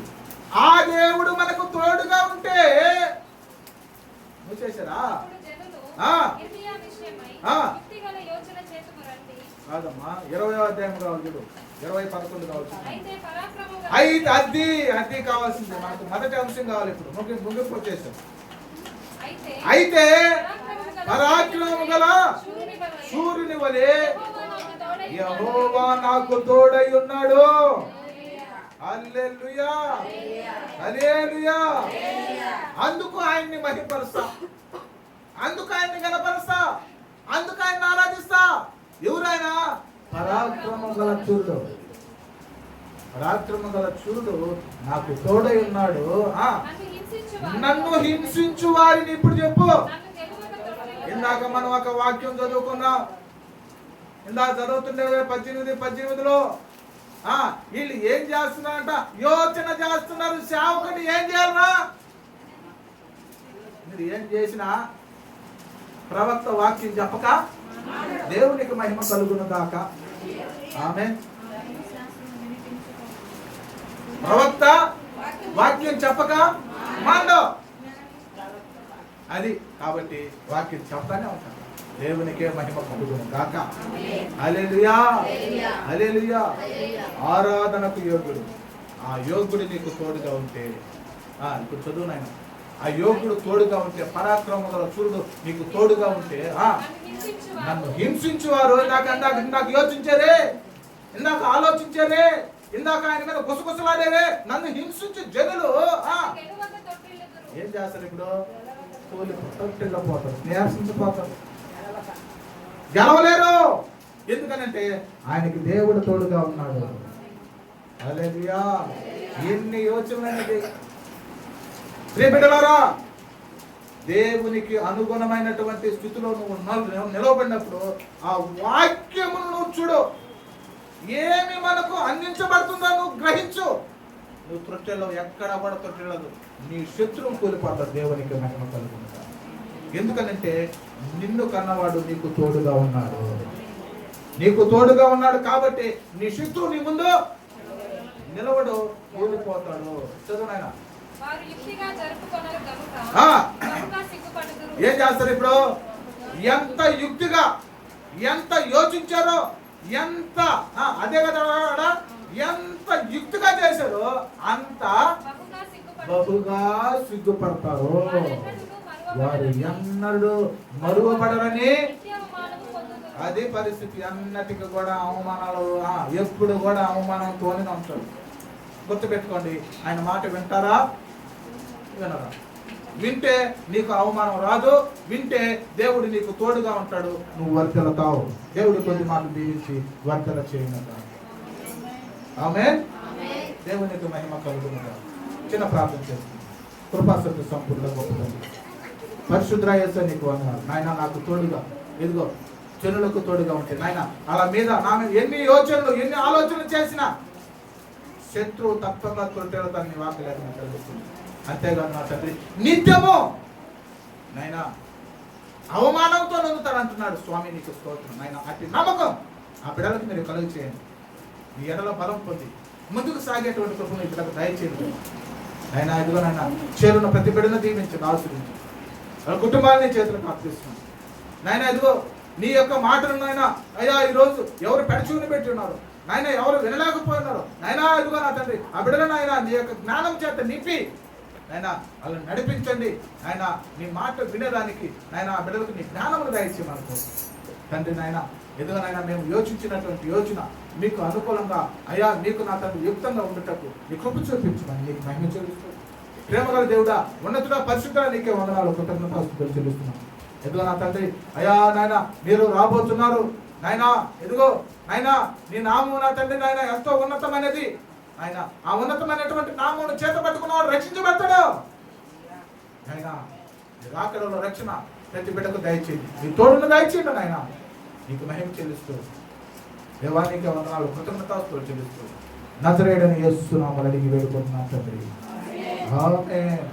ఆ దేవుడు మనకు తోడుగా ఉంటే చేశారా? కాదమ్మా, 20వ అధ్యాయం కావాలి చూడు, 20:11 కావచ్చు. అయితే అది కావాల్సింది మనకు మొదటి అంశం కావాలి. ఇప్పుడు ముగింపు వచ్చేసాం. అయితే పరాక్రమము గల సూర్యుని వలె యెహోవా నాకు తోడై ఉన్నాడు. హల్లెలూయా, హల్లెలూయా. అందుకు ఆయన్ని మహిమపరుస్తా, అందుకు ఆయన్ని గణపరుస్తా, అందుకు ఆయన్ని ఆరాధిస్తా. ఎవరైనా పరాక్రమం గల సూర్యుడు, పరాక్రమం గల సూర్యుడు నాకు తోడై ఉన్నాడు. నన్ను హింసించు వారిని, ఇప్పుడు చెప్పు. ఇందాక మనం ఒక వాక్యం చదువుకున్నాం, ఇందాక చదువుతుండే 18లో వీళ్ళు ఏం చేస్తున్నారంట? యోచన చేస్తున్నారు. సేవకుని ఏం చేయాలరా? మీరు ఏం చేసినా ప్రవక్త వాక్యం చెప్పక దేవునికి మహిమ కలుగును గాక. ఆమేన్. ప్రవక్త వాక్యం చెప్పక మాండో అది. కాబట్టి వాక్యం చెప్తానే ఉంటాను. దేవునికే మహిమ కలుగును గాక. హల్లెలూయా, హల్లెలూయా. ఆరాధనకు యోగ్యుడు, ఆ యోగ్యుడు నీకు తోడుగా ఉంటే, ఇప్పుడు చదువు నాయన, ఆ యోగ్యుడు తోడుగా ఉంటే, పరాక్రమం గల సూర్యుడు నీకు తోడుగా ఉంటే, నన్ను హింసించువారు ఇందాక యోచించారే, ఇందాక ఆలోచించారే, ఇందాక ఆయన మీద గుసగుసలాడేరే, నన్ను హింసించు జనులు ఏం చేస్తారు? ఇప్పుడు తొట్టిల్లో పోతారు, నిరాశించిపోతారు, గెలవలేరు. ఎందుకనంటే ఆయనకి దేవుడు తోడుగా ఉన్నాడు. హల్లెలూయా. ఎన్ని యోచనలనేది ప్రియబిడ్డలారా, దేవునికి అనుగుణమైనటువంటి స్థితిలో నువ్వు నిలవబడినప్పుడు ఆ వాక్యమును నువ్వు చూడు. ఏమి మనకు అందించబడుతుందో నువ్వు గ్రహించు. నువ్వు తొట్టెలో ఎక్కడ కూడా తొట్టెలదు, నీ శత్రువు కూలిపోతాడు. దేవునికి మహిమ కలుగునుగాక. ఎందుకనంటే నిన్ను కన్నవాడు నీకు తోడుగా ఉన్నాడు, నీకు తోడుగా ఉన్నాడు. కాబట్టి నీ శత్రువు నీ ముందు నిలవడు, కూలిపోతాడు. చదువు నాయన. ఏం చేస్తారు ఇప్పుడు? ఎంత యుక్తిగా, ఎంత యోచించారో, ఎంత అదే కదా, ఎంత యుక్తిగా చేశారో అంత బహుగా సిగ్గుపడతారు. వారు ఎన్నడూ మరువబడరని. అది పరిస్థితి. అన్నటికి కూడా అవమానాలు, ఎప్పుడు కూడా అవమానంతోనే ఉంటాడు. గుర్తుపెట్టుకోండి. ఆయన మాట వింటారా? వినరా? వింటే నీకు అవమానం రాదు, వింటే దేవుడు నీకు తోడుగా ఉంటాడు, నువ్వు వర్తెలతావు. దేవుడు కొద్ది మాటలు దీవించి వర్తెల చేయనట. ఆమేన్. దేవునికి మహిమ కలుగునుగాక. చిన్న ప్రార్థన చేస్తుంది. కృపాసక్తి సంపూర్ణ గొప్పదండి. పరిశుద్ధ యేసు నీకు వందనాలు నాయన. నాకు తోడుగా, ఇదిగో జనులకు తోడుగా ఉంటే నాయన, అలా మీద నా మీద ఎన్ని యోచనలు, ఎన్ని ఆలోచనలు చేసినా శత్రువు తప్పగా తొట్టెలతాన్ని వాక్యలేఖనం కలుగుతుంది. అంతేగాని నా తండ్రి నిత్యము నాయన అవమానంతో నొందుతాడు అంటున్నాడు. స్వామి నీకు స్తోత్రం నాయన. అతి నమ్మకం ఆ బిడ్డలకు మీరు కలుగు చేయండి. మీ ఎడలో బలం పొంది ముందుకు సాగేటువంటి కృపను మీ బిడ్డకు దయచేయండి ఆయన. ఇదిగో నాయన, చేరున్న ప్రతి బిడ్డను దీవించండి, ఆశీర్వదించండి. వాళ్ళ కుటుంబాన్ని చేతులకు అర్పిస్తున్నాను నాయన. ఇదిగో నీ యొక్క మాటలు నాయన, అయ్యా ఈరోజు ఎవరు పెడచూని పెట్టి ఉన్నారు నాయన, ఎవరు వినలేకపోయినారు నాయన. ఇదిగో నా తండ్రి, ఆ బిడ్డలు నాయన నీ యొక్క జ్ఞానం చేత నింపి నాయన వాళ్ళని నడిపించండి నాయన. నీ మాట వినేదానికి నాయన ఆ బిడ్డలకు నీ జ్ఞానమును దయచేయమనుకో తండ్రి నాయన. ఎదుగునైనా మేము యోచించినటువంటి యోచన మీకు అనుకూలంగా, అయ్యా నీకు నా తండ్రి యుక్తంగా ఉండటకు నీ కృప చూపించమని నీకు మహిమ చూపిస్తూ ప్రేమగల దేవుడా, ఉన్నతుడా, పరిశుద్ధ నీకే వందనాలు, కృతజ్ఞతాస్తుతులు చెల్లిస్తున్నాం. ఎదుగో నా తండ్రి, అయ్యా నాయన మీరు రాబోతున్నారు నాయన. ఎదుగో నాయన నీ నామము నా తండ్రి నాయన ఎంతో ఉన్నతమైనది ఆయన. ఆ ఉన్నతమైనటువంటి నామమును చేత పట్టుకున్నవాడు రక్షించబడతాడు నాయన. రాకడలో రక్షణ ప్రతి బిడ్డకు దయచేయండి, నీ తోడును దయచేయండి నాయన. నీకు మహిమ చెల్లిస్తూ దేవానికి వందనాలు, కృతజ్ఞతాస్తుతులు చెల్లిస్తూ నజరేయుడైన యేసు నామములో అడిగి వేడుకుంటున్నాను తండ్రి. ఆమేన్.